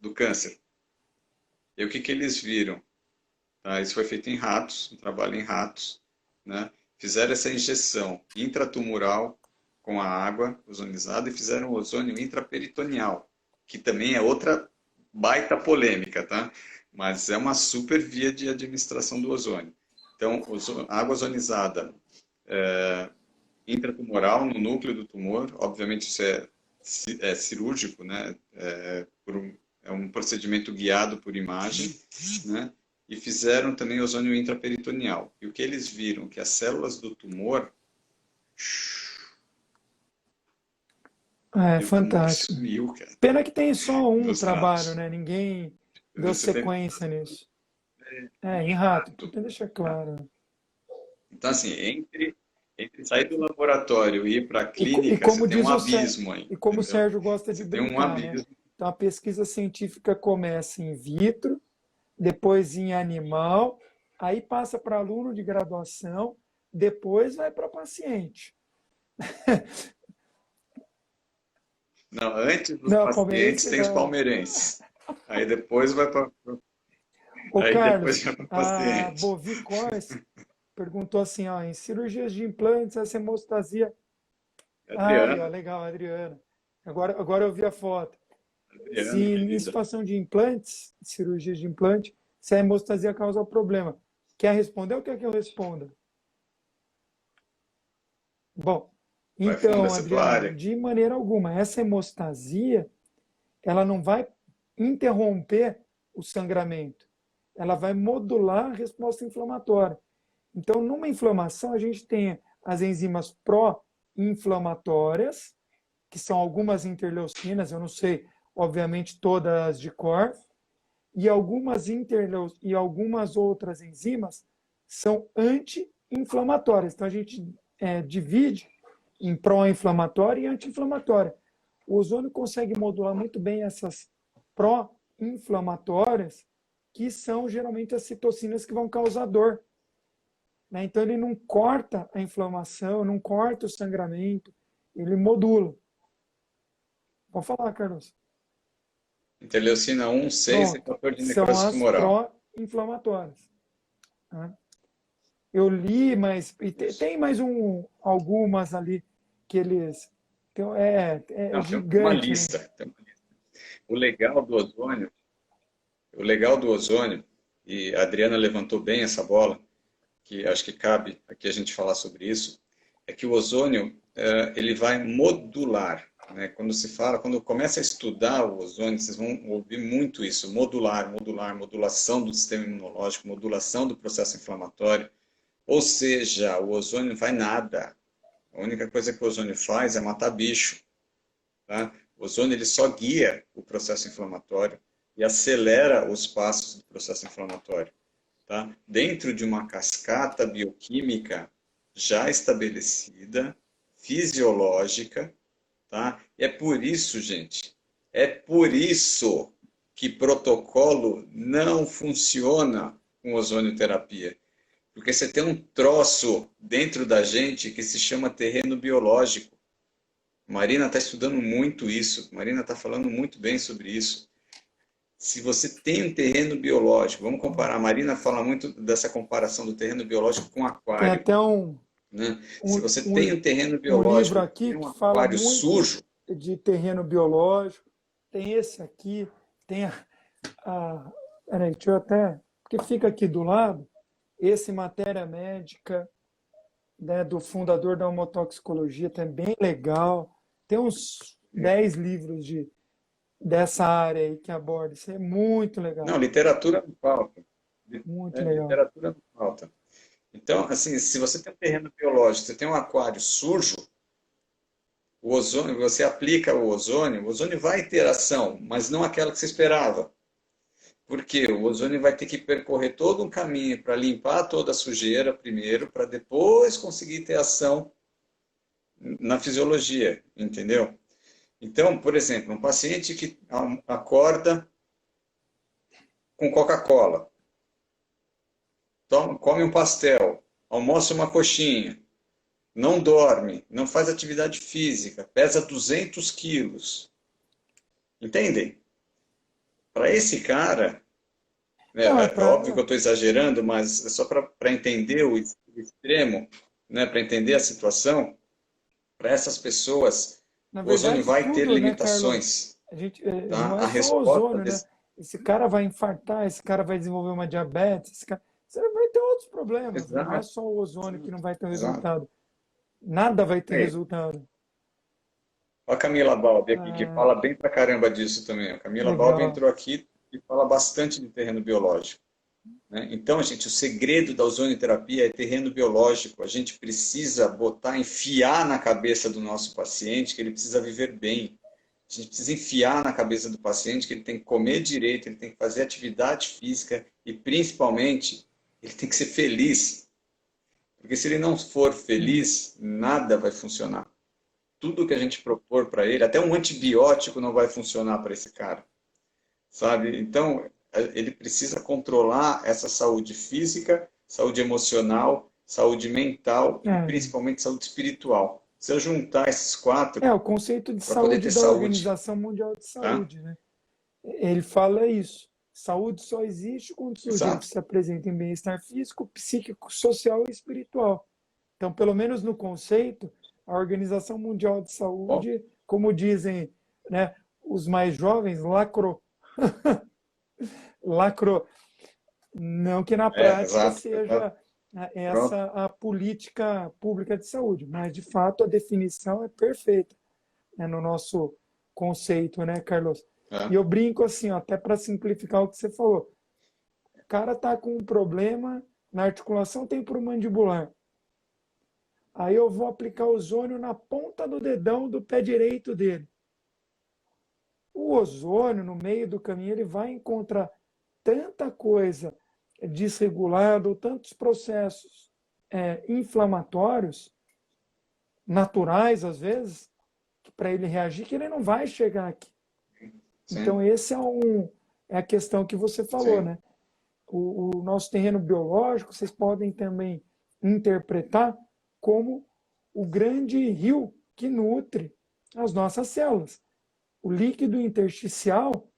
do câncer. E o que eles viram? Tá? Isso foi feito em ratos, um trabalho em ratos, né? Fizeram essa injeção intratumoral com a água ozonizada e fizeram o ozônio intraperitoneal, que também é outra baita polêmica, tá? Mas é uma super via de administração do ozônio. Então, água ozonizada intratumoral no núcleo do tumor, obviamente isso é cirúrgico, né? É um procedimento guiado por imagem, né? E fizeram também ozônio intraperitoneal. E o que eles viram? Que as células do tumor... É E o tumor fantástico. sumiu, cara. Pena que tem só um Nos trabalho, ratos. né? Ninguém deu Você tem sequência nisso. Em rato, rato. tem que deixar claro. Então, assim, entre sair do laboratório e ir para a E clínica, você como tem um diz abismo aí, e como o entendeu? Sérgio gosta de Você tem um brincar, né? abismo. Então a pesquisa científica começa in vitro, depois em animal, aí passa para aluno de graduação, depois vai para paciente. Não, antes dos Não, pacientes palmeirense tem os não. palmeirenses. Aí depois vai para Ô aí depois Carlos, vai para o a paciente. Bovi Corse perguntou assim, ó, em cirurgias de implantes, essa hemostasia... Ah, aí, ó, Adriana, legal, Adriana. Agora eu vi a foto. Se Adriana, em querida. situação de implantes, cirurgia de implante, se a hemostasia causa o problema. Quer responder ou quer que eu responda? Bom, Vai fundo, então, essa é a tua Adriana, área. de maneira alguma, essa hemostasia, ela não vai interromper o sangramento. Ela vai modular a resposta inflamatória. Então, numa inflamação, a gente tem as enzimas pró-inflamatórias, que são algumas interleucinas, eu não sei, obviamente, todas de cor, e e algumas outras enzimas são anti-inflamatórias. Então a gente divide em pró-inflamatória e anti-inflamatória. O ozônio consegue modular muito bem essas pró-inflamatórias, que são geralmente as citocinas que vão causar dor. Né? Então ele não corta a inflamação, não corta o sangramento, ele modula. Pode falar, Carlos. Interleucina 1, 6 e Pronto. fator de São necrose as tumoral. pró-inflamatórias. Né? Eu li, mas Isso. tem mais algumas ali que eles. É Não, tem uma gigante, né? lista. O legal do ozônio, o legal do ozônio, e a Adriana levantou bem essa bola, que acho que cabe aqui a gente falar sobre isso, é que o ozônio ele vai modular. Né? Quando começa a estudar o ozônio, vocês vão ouvir muito isso, modulação do sistema imunológico, modulação do processo inflamatório. Ou seja, o ozônio não faz nada. A única coisa que o ozônio faz é matar bicho. Tá? O ozônio ele só guia o processo inflamatório e acelera os passos do processo inflamatório. Tá? Dentro de uma cascata bioquímica já estabelecida, fisiológica, tá? E é por isso, gente, é por isso que protocolo não funciona com ozonioterapia. Porque você tem um troço dentro da gente que se chama terreno biológico. Marina está estudando muito isso, Marina está falando muito bem sobre isso. Se você tem um terreno biológico, vamos comparar, a Marina fala muito dessa comparação do terreno biológico com Tem aquário. até Né? Se um, você tem um, um terreno um livro biológico, aqui tem um que fala aquário muito sujo, de terreno biológico. Tem esse aqui, tem peraí, deixa eu até. Porque fica aqui do lado, esse Matéria Médica, né, do fundador da homotoxicologia, também legal. Tem uns 10 livros dessa área aí que aborda. Isso é muito não, legal. literatura não falta. Muito legal. Literatura não falta. Então, assim, se você tem um terreno biológico, você tem um aquário sujo, o ozônio, você aplica o ozônio vai ter ação, mas não aquela que você esperava. Porque o ozônio vai ter que percorrer todo um caminho para limpar toda a sujeira primeiro, para depois conseguir ter ação na fisiologia, entendeu? Então, por exemplo, um paciente que acorda com Coca-Cola, come um pastel, almoça uma coxinha, não dorme, não faz atividade física, pesa 200 quilos. Entendem? Para esse cara, né, Não, é é para. óbvio que eu estou exagerando, mas é só para entender o extremo, né, para entender a situação, para essas pessoas, Na o ozônio verdade, vai ter tudo, né, Carlos? limitações, A gente, tá? não é A só resposta ozônio, né? desse... Esse cara vai infartar, esse cara vai desenvolver uma diabetes, você vai ter outros problemas, né? Não é Exato, só o ozônio que não vai ter exato. resultado. Nada vai ter Aí, resultado. ó a Camila Balbi aqui, que Ah, fala bem pra caramba disso também. A Camila Balbi legal. entrou aqui e fala bastante de terreno biológico, né? Então, gente, o segredo da ozonioterapia é terreno biológico. A gente precisa botar, enfiar na cabeça do nosso paciente que ele precisa viver bem. A gente precisa enfiar na cabeça do paciente que ele tem que comer direito, ele tem que fazer atividade física e, principalmente, ele tem que ser feliz. Porque se ele não for Sim. feliz, nada vai funcionar. Tudo que a gente propor para ele, até um antibiótico não vai funcionar para esse cara, sabe? Então, ele precisa controlar essa saúde física, saúde emocional, saúde mental e É, principalmente saúde espiritual. Se eu juntar esses quatro o conceito de para poder saúde ter da saúde, Organização Mundial de tá? Saúde, né? Ele fala isso. Saúde só existe quando o sujeito Exato. se apresenta em bem-estar físico, psíquico, social e espiritual. Então, pelo menos no conceito, a Organização Mundial de Bom, Saúde, como dizem, né, os mais jovens, lacrou. Não que na prática exato, exato. seja Pronto. essa a política pública de saúde, mas de fato a definição é perfeita, né, no nosso conceito, né, Carlos? E É, eu brinco assim, ó, até para simplificar o que você falou. O cara está com um problema na articulação temporomandibular. Aí eu vou aplicar ozônio na ponta do dedão do pé direito dele. O ozônio, no meio do caminho, ele vai encontrar tanta coisa desregulada, ou tantos processos inflamatórios, naturais às vezes, para ele reagir, que ele não vai chegar aqui. Então, sim, é a questão que você falou, sim, né? O nosso terreno biológico, vocês podem também interpretar como o grande rio que nutre as nossas células. O líquido intersticial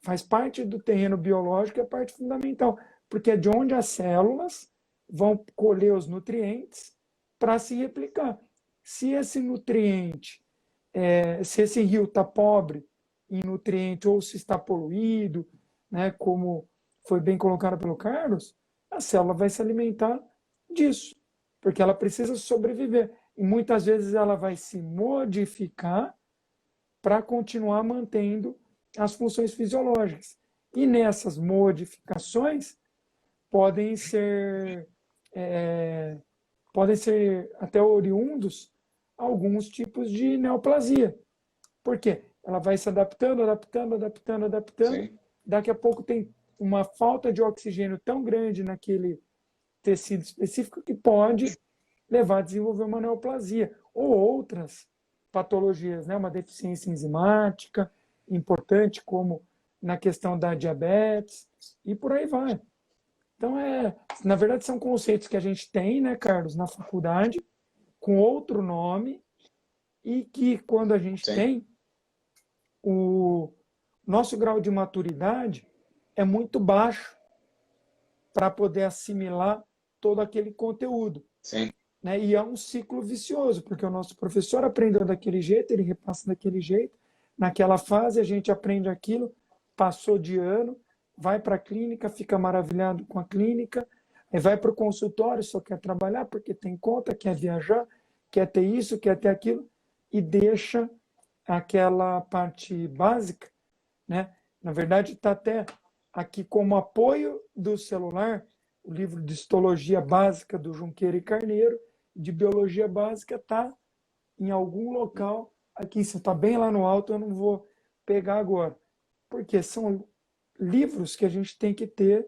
faz parte do terreno biológico, é parte fundamental, porque é de onde as células vão colher os nutrientes para se replicar. Se esse nutriente, se esse rio está pobre em nutriente ou se está poluído, né, como foi bem colocado pelo Carlos, a célula vai se alimentar disso, porque ela precisa sobreviver. E muitas vezes ela vai se modificar para continuar mantendo as funções fisiológicas. E nessas modificações podem ser, é, podem ser até oriundos alguns tipos de neoplasia. Por quê? Ela vai se adaptando, adaptando, adaptando, adaptando. sim, Daqui a pouco tem uma falta de oxigênio tão grande naquele tecido específico que pode levar a desenvolver uma neoplasia ou outras patologias, né? Uma deficiência enzimática importante, como na questão da diabetes, e por aí vai. Então, na verdade, são conceitos que a gente tem, né, Carlos, na faculdade, com outro nome, e que quando a gente sim, tem, o nosso grau de maturidade é muito baixo para poder assimilar todo aquele conteúdo. sim, Né? E é um ciclo vicioso, porque o nosso professor aprendeu daquele jeito, ele repassa daquele jeito, naquela fase a gente aprende aquilo, passou de ano, vai para a clínica, fica maravilhado com a clínica, aí vai para o consultório, só quer trabalhar porque tem conta, quer viajar, quer ter isso, quer ter aquilo, e deixa aquela parte básica, né? Na verdade, está até aqui como apoio do celular, o livro de histologia básica do Junqueira e Carneiro, de biologia básica, está em algum local aqui. Se está bem lá no alto, eu não vou pegar agora. Porque são livros que a gente tem que ter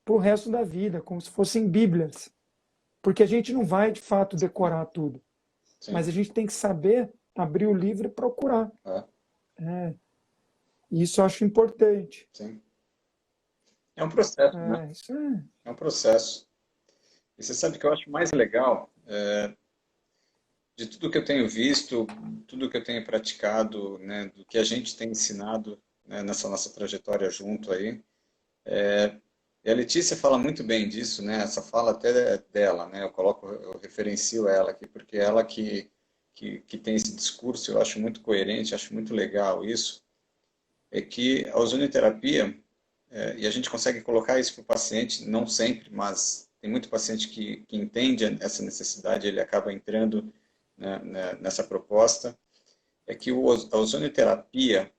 para o resto da vida, como se fossem bíblias. Porque a gente não vai, de fato, decorar tudo. Mas Sim. a gente tem que saber abrir o livro e procurar. É, É, e isso eu acho importante. sim. É um processo, né? Isso é. É um processo. E você sabe que eu acho mais legal de tudo que eu tenho visto, tudo que eu tenho praticado, né, do que a gente tem ensinado, né, nessa nossa trajetória junto aí. E a Letícia fala muito bem disso, né? Essa fala até dela, né? Eu referencio ela aqui, porque é ela que tem esse discurso, eu acho muito coerente, acho muito legal isso, é que a ozonioterapia, e a gente consegue colocar isso para o paciente, não sempre, mas tem muito paciente que entende essa necessidade, ele acaba entrando, né, nessa proposta, é que a ozonioterapia,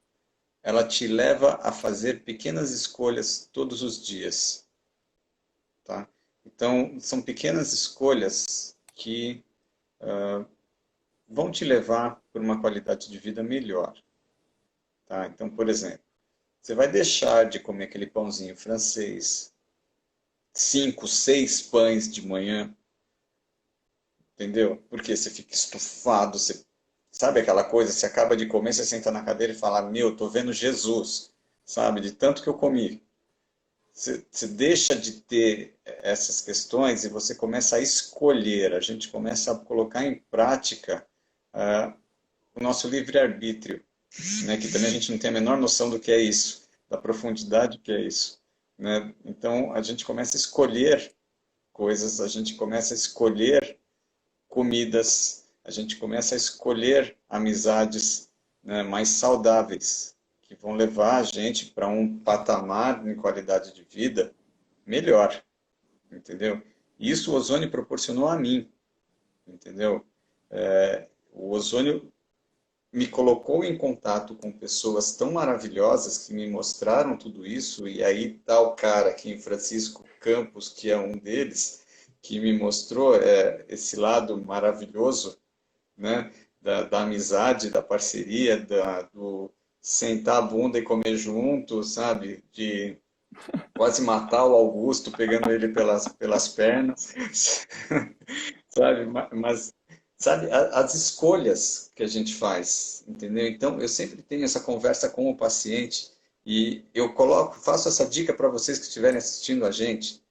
ela te leva a fazer pequenas escolhas todos os dias, tá? Então, são pequenas escolhas que vão te levar para uma qualidade de vida melhor, tá? Então, por exemplo, você vai deixar de comer aquele pãozinho francês, 5, 6 pães de manhã, entendeu? Porque você fica estufado, você sabe aquela coisa, você acaba de comer, você senta na cadeira e fala, meu, tô vendo Jesus, sabe? De tanto que eu comi. Você deixa de ter essas questões e você começa a escolher, a gente começa a colocar em prática o nosso livre-arbítrio, né? Que também a gente não tem a menor noção do que é isso, da profundidade que é isso, né? Então a gente começa a escolher coisas, a gente começa a escolher comidas, a gente começa a escolher amizades, né, mais saudáveis, que vão levar a gente para um patamar de qualidade de vida melhor, entendeu? Isso o ozônio proporcionou a mim, entendeu? O ozônio me colocou em contato com pessoas tão maravilhosas que me mostraram tudo isso, e aí tá o cara aqui em Francisco Campos, que é um deles, que me mostrou esse lado maravilhoso, né, da amizade, da parceria, do sentar a bunda e comer junto, sabe, de quase matar o Augusto pegando ele pelas pernas, sabe? Mas, sabe, as escolhas que a gente faz, entendeu? Então, eu sempre tenho essa conversa com o paciente e eu faço essa dica para vocês que estiverem assistindo a gente,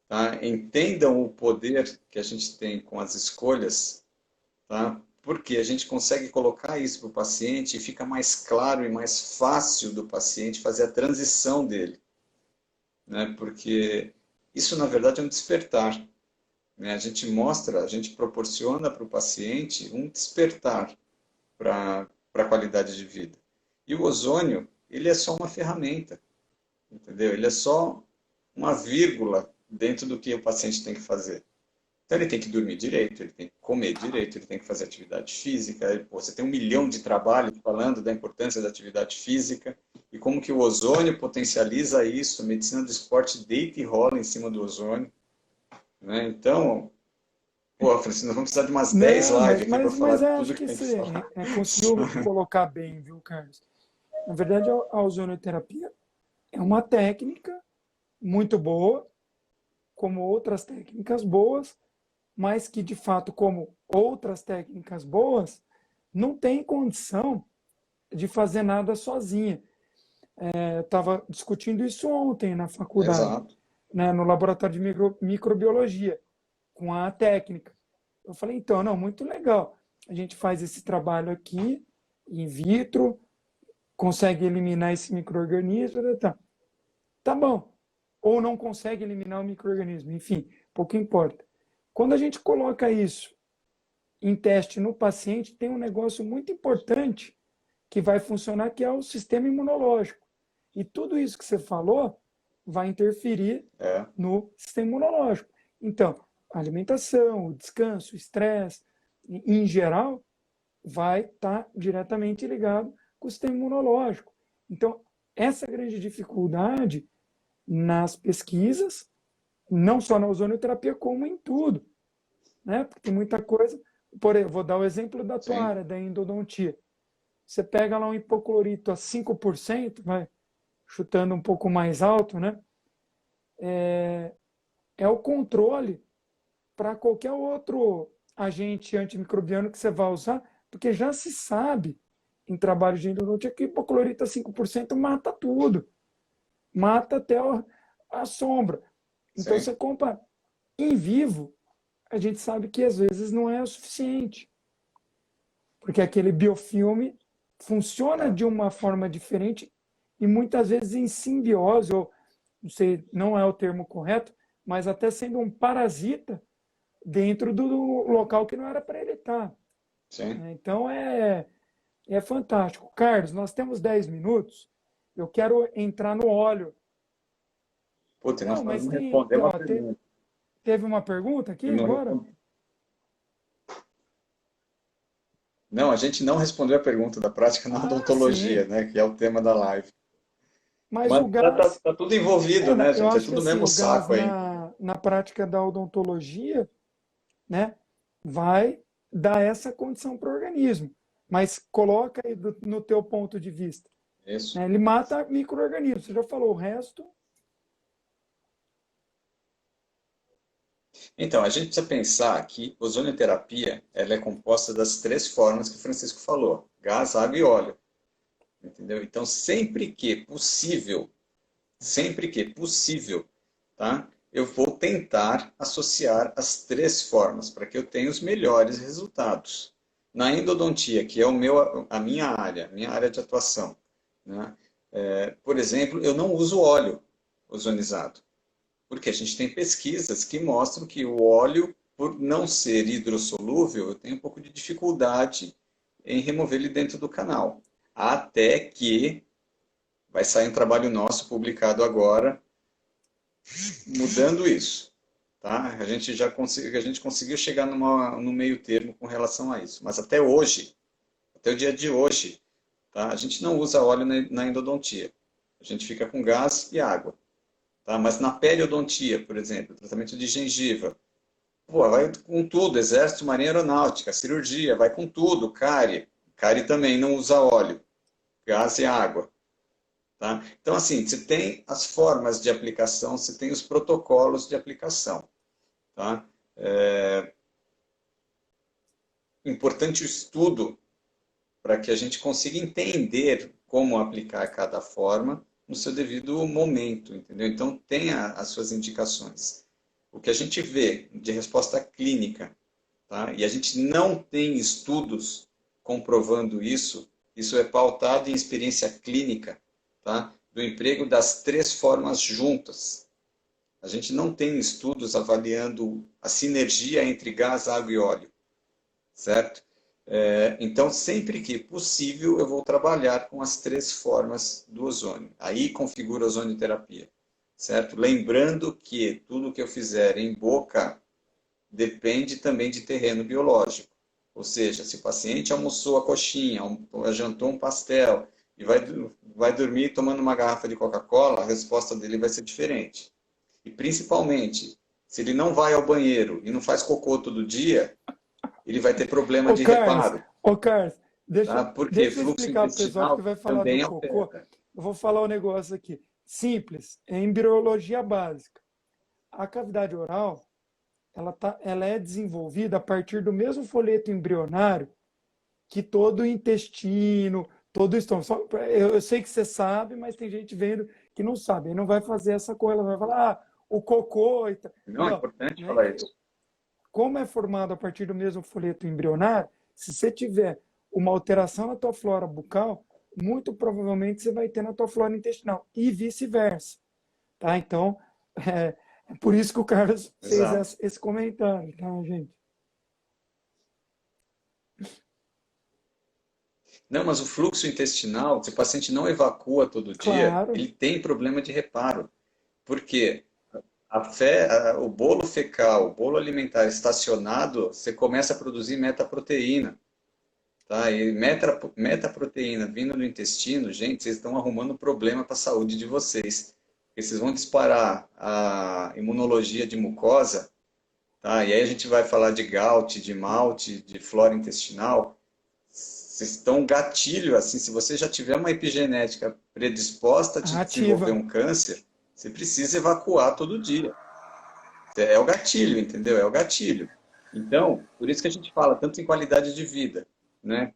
tá? Entendam o poder que a gente tem com as escolhas, tá? Porque a gente consegue colocar isso para o paciente e fica mais claro e mais fácil do paciente fazer a transição dele, né? Porque isso, na verdade, é um despertar, né? A gente mostra, a gente proporciona para o paciente um despertar para a qualidade de vida. E o ozônio, ele é só uma ferramenta, entendeu? Ele é só uma vírgula dentro do que o paciente tem que fazer. Então ele tem que dormir direito, ele tem que comer direito, ele tem que fazer atividade física. Você tem 1 milhão de trabalhos falando da importância da atividade física e como que o ozônio potencializa isso. A medicina do esporte deita e rola em cima do ozônio, né? Então, pô, Francisco, nós vamos precisar de umas 10 Não, lives aqui para falar mas de eu tudo acho que que tem que você falar. conseguiu colocar bem, viu, Carlos? Na verdade, a ozonoterapia é uma técnica muito boa, como outras técnicas boas, mas que, de fato, como outras técnicas boas, não tem condição de fazer nada sozinha. Eu estava discutindo isso ontem na faculdade, Exato. né, no laboratório de microbiologia, com a técnica. Eu falei, então, não, muito legal. A gente faz esse trabalho aqui, in vitro, consegue eliminar esse micro-organismo, tá bom. Ou não consegue eliminar o micro-organismo, enfim, pouco importa. Quando a gente coloca isso em teste no paciente, tem um negócio muito importante que vai funcionar, que é o sistema imunológico. E tudo isso que você falou vai interferir É, no sistema imunológico. Então, a alimentação, o descanso, o estresse, em geral, vai estar diretamente ligado com o sistema imunológico. Então, essa grande dificuldade nas pesquisas, não só na ozonioterapia, como em tudo, né? Porque tem muita coisa. Por exemplo, vou dar o exemplo da tua sim, área, da endodontia. Você pega lá um hipoclorito a 5%, vai, chutando um pouco mais alto, né? É o controle para qualquer outro agente antimicrobiano que você vai usar, porque já se sabe em trabalho de endodontia que hipoclorita 5% mata tudo, mata até a sombra. Então Sim, você compra em vivo, a gente sabe que às vezes não é o suficiente, porque aquele biofilme funciona é, de uma forma diferente e muitas vezes em simbiose, ou não sei, não é o termo correto, mas até sendo um parasita dentro do local que não era para ele estar. sim. Então é fantástico. Carlos, nós temos 10 minutos. Eu quero entrar no óleo. Putz, Não, nós mas não tem. respondemos a Ó, pergunta. teve uma pergunta Eu aqui não agora? respondi. Não, a gente não respondeu a pergunta da prática na Ah, odontologia, sim. né? Que é o tema da live. Mas Mas o gás. tá tudo envolvido, né, Eu gente? É acho que tudo o assim, mesmo o gás saco aí. na prática da odontologia, né, vai dar essa condição para o organismo. Mas coloca aí no teu ponto de vista. Isso. Né, ele mata micro-organismos. Você já falou o resto. Então, a gente precisa pensar que ozonioterapia, ela é composta das três formas que o Francisco falou: gás, água e óleo, entendeu? Então, sempre que possível, tá? Eu vou tentar associar as três formas para que eu tenha os melhores resultados. Na endodontia, que é a minha área de atuação, né? Por exemplo, eu não uso óleo ozonizado, porque a gente tem pesquisas que mostram que o óleo, por não ser hidrossolúvel, eu tenho um pouco de dificuldade em remover ele dentro do canal. Até que vai sair um trabalho nosso publicado agora mudando isso, tá? A gente conseguiu chegar no meio termo com relação a isso, mas até hoje, até o dia de hoje, tá? A gente não usa óleo na endodontia. A gente fica com gás e água, tá? Mas na periodontia, por exemplo, tratamento de gengiva, pô, vai com tudo, exército, marinha aeronáutica, cirurgia, vai com tudo, cárie. Cárie também não usa óleo, gás e água. Tá? Então, assim, você tem as formas de aplicação, você tem os protocolos de aplicação. Tá? Importante o estudo para que a gente consiga entender como aplicar cada forma no seu devido momento, entendeu? Então, tenha as suas indicações. O que a gente vê de resposta clínica, tá? E a gente não tem estudos comprovando isso, isso é pautado em experiência clínica, tá? Do emprego das três formas juntas. A gente não tem estudos avaliando a sinergia entre gás, água e óleo, certo? Então, sempre que possível, eu vou trabalhar com as três formas do ozônio. Aí configura a ozonioterapia, certo? Lembrando que tudo que eu fizer em boca depende também de terreno biológico. Ou seja, se o paciente almoçou a coxinha, jantou um pastel e vai dormir tomando uma garrafa de Coca-Cola, a resposta dele vai ser diferente. E principalmente, se ele não vai ao banheiro e não faz cocô todo dia, ele vai ter problema Ô, de Carlos, reparo, ô, Carlos, tá? Porque deixa eu fluxo explicar para o pessoal que intestinal vai falar do também cocô. altera. Eu vou falar um negócio aqui. Simples, é embriologia básica. A cavidade oral, ela é desenvolvida a partir do mesmo folheto embrionário que todo o intestino, todo o estômago. Eu sei que você sabe, mas tem gente vendo que não sabe. Aí não vai fazer essa coisa, ela vai falar, o cocô e tal. Não, é Não, importante não é falar que, isso. como é formado a partir do mesmo folheto embrionário, se você tiver uma alteração na tua flora bucal, muito provavelmente você vai ter na tua flora intestinal e vice-versa, tá? Então, é por isso que o Carlos fez Exato. esse comentário, tá, gente? Não, mas o fluxo intestinal, se o paciente não evacua todo dia, Claro. ele tem problema de reparo. Por quê? O bolo fecal, o bolo alimentar estacionado, você começa a produzir metaproteína, tá? E metaproteína vindo do intestino, gente, vocês estão arrumando um problema para a saúde de vocês. Porque vocês vão disparar a imunologia de mucosa, tá? E aí a gente vai falar de gout, de malte, de flora intestinal. vocês estão gatilho, assim, se você já tiver uma epigenética predisposta a te desenvolver Ativa. um câncer, você precisa evacuar todo dia. É o gatilho, entendeu? É o gatilho. Então, por isso que a gente fala tanto em qualidade de vida, né?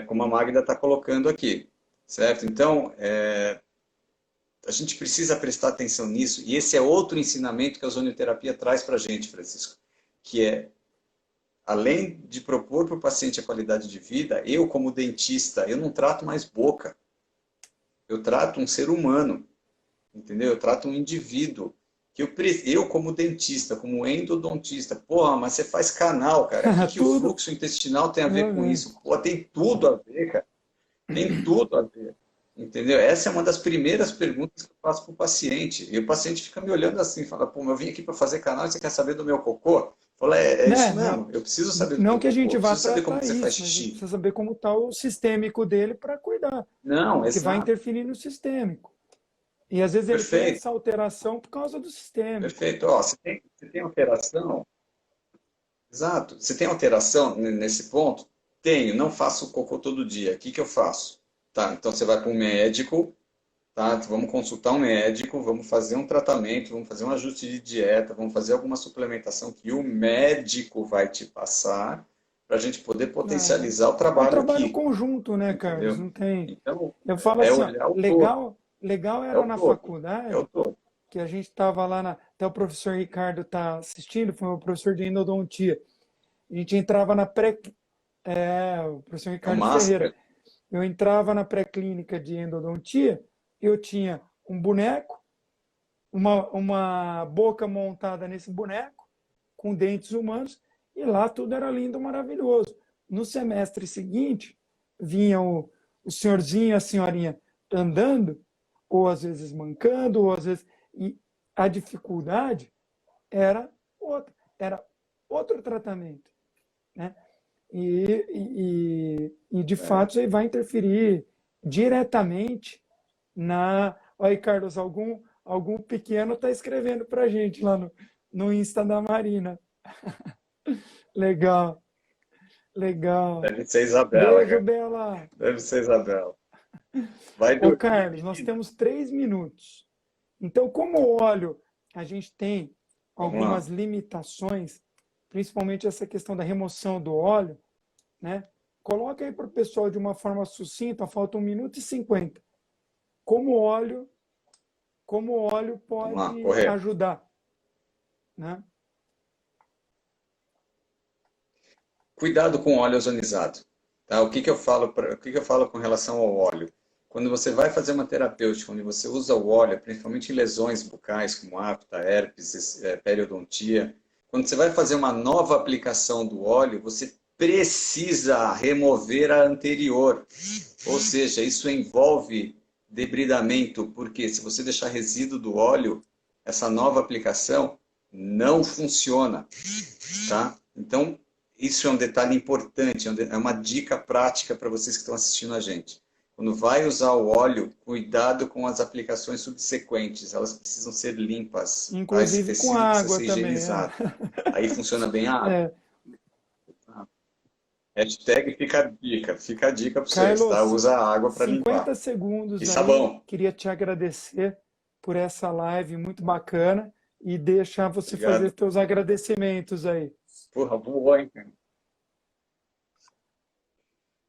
Como a Magda está colocando aqui, certo? Então, a gente precisa prestar atenção nisso, e esse é outro ensinamento que a ozonioterapia traz para a gente, Francisco, que é, além de propor para o paciente a qualidade de vida, eu, como dentista, eu não trato mais boca, eu trato um ser humano, entendeu? Eu trato um indivíduo, que eu como dentista, como endodontista, porra, mas você faz canal, cara, o que que o Tudo. fluxo intestinal tem a Tudo a ver com ver. isso? Pô, tem tudo a ver, cara, tem tudo a ver. Entendeu? Essa é uma das primeiras perguntas que eu faço para o paciente. E o paciente fica me olhando assim, fala, pô, mas eu vim aqui para fazer canal e você quer saber do meu cocô? Fala, é Né? isso Não, mesmo, eu preciso saber do não teu que a cocô, gente eu vá preciso saber como tratar que você faz isso, mas a gente xixi. precisa saber como está o sistêmico dele para cuidar, Não, porque vai exato, interferir no sistêmico. E às vezes ele tem perfeito, essa alteração por causa do sistêmico. perfeito. Ó, você tem alteração, exato, você tem alteração nesse ponto? Tenho, não faço cocô todo dia, o que que eu faço? Tá, então você vai para um médico, tá? Vamos consultar um médico, vamos fazer um tratamento, vamos fazer um ajuste de dieta, vamos fazer alguma suplementação que o médico vai te passar para a gente poder Ah, potencializar o é um trabalho trabalho aqui, conjunto, né, Carlos? entendeu? Não tem. Então, Eu falo é assim, ó, olhar o todo, legal é era o na todo, é o faculdade todo. que a gente estava lá até o professor Ricardo tá assistindo, foi o professor de endodontia. A gente entrava na o professor É o Ricardo Ferreira. máscara, Eu entrava na pré-clínica de endodontia, eu tinha um boneco, uma boca montada nesse boneco, com dentes humanos, e lá tudo era lindo, maravilhoso. No semestre seguinte, vinha o senhorzinho e a senhorinha andando, ou às vezes mancando, ou às vezes. E a dificuldade era outra, era outro tratamento, né? E de é, fato isso aí vai interferir diretamente na. Olha, Carlos, algum pequeno está escrevendo para a gente lá no Insta da Marina. Legal, legal. deve ser Isabela, Beijo, cara, Bela. deve ser Isabela. Vai Ô, dormir, Carlos, nós menina. temos 3 minutos. Então, como o óleo, a gente tem Vamos lá. algumas limitações, principalmente essa questão da remoção do óleo, né? Coloca aí para o pessoal de uma forma sucinta, falta 1 minuto e 50. Como o óleo, como o óleo Vamos lá, pode correto. ajudar, né? Cuidado com o óleo ozonizado. Tá? O que que eu falo com relação ao óleo? Quando você vai fazer uma terapêutica, onde você usa o óleo, principalmente em lesões bucais, como afta, herpes, periodontia, quando você vai fazer uma nova aplicação do óleo, você precisa remover a anterior. Ou seja, isso envolve debridamento, porque se você deixar resíduo do óleo, essa nova aplicação não funciona, tá? Então, isso é um detalhe importante, é uma dica prática para vocês que estão assistindo a gente. Quando vai usar o óleo, cuidado com as aplicações subsequentes, elas precisam ser limpas, tá? Esse Inclusive com tecido precisa água ser também. É. higienizado. Aí funciona bem a água. É. Hashtag fica a dica para vocês, tá? Carlos, Usa a água para 50 limpar. E segundos aí. sabão. Queria te agradecer por essa live muito bacana e deixar você fazer Obrigado. seus agradecimentos aí. Porra, boa, hein, cara?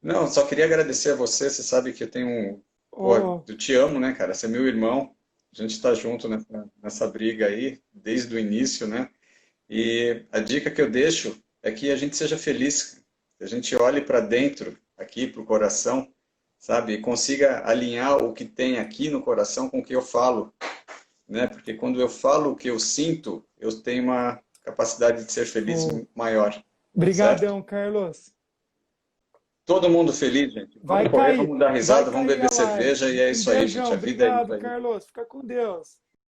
Não, só queria agradecer a você. Você sabe que eu tenho um. Pô, Oh, eu te amo, né, cara? Você é meu irmão. A gente está junto nessa briga aí, desde o início, né? E a dica que eu deixo é que a gente seja feliz, que a gente olhe para dentro, aqui, para o coração, sabe? E consiga alinhar o que tem aqui no coração com o que eu falo, né? Porque quando eu falo o que eu sinto, eu tenho uma capacidade de ser feliz show. maior, certo? Brigadão, Carlos. Todo mundo feliz, gente. Vamos correr, vamos dar Vai risada, vamos cair beber a live. cerveja e é Um isso aí, gente. beijão, A vida é isso obrigado, aí. Carlos. Fica com Deus.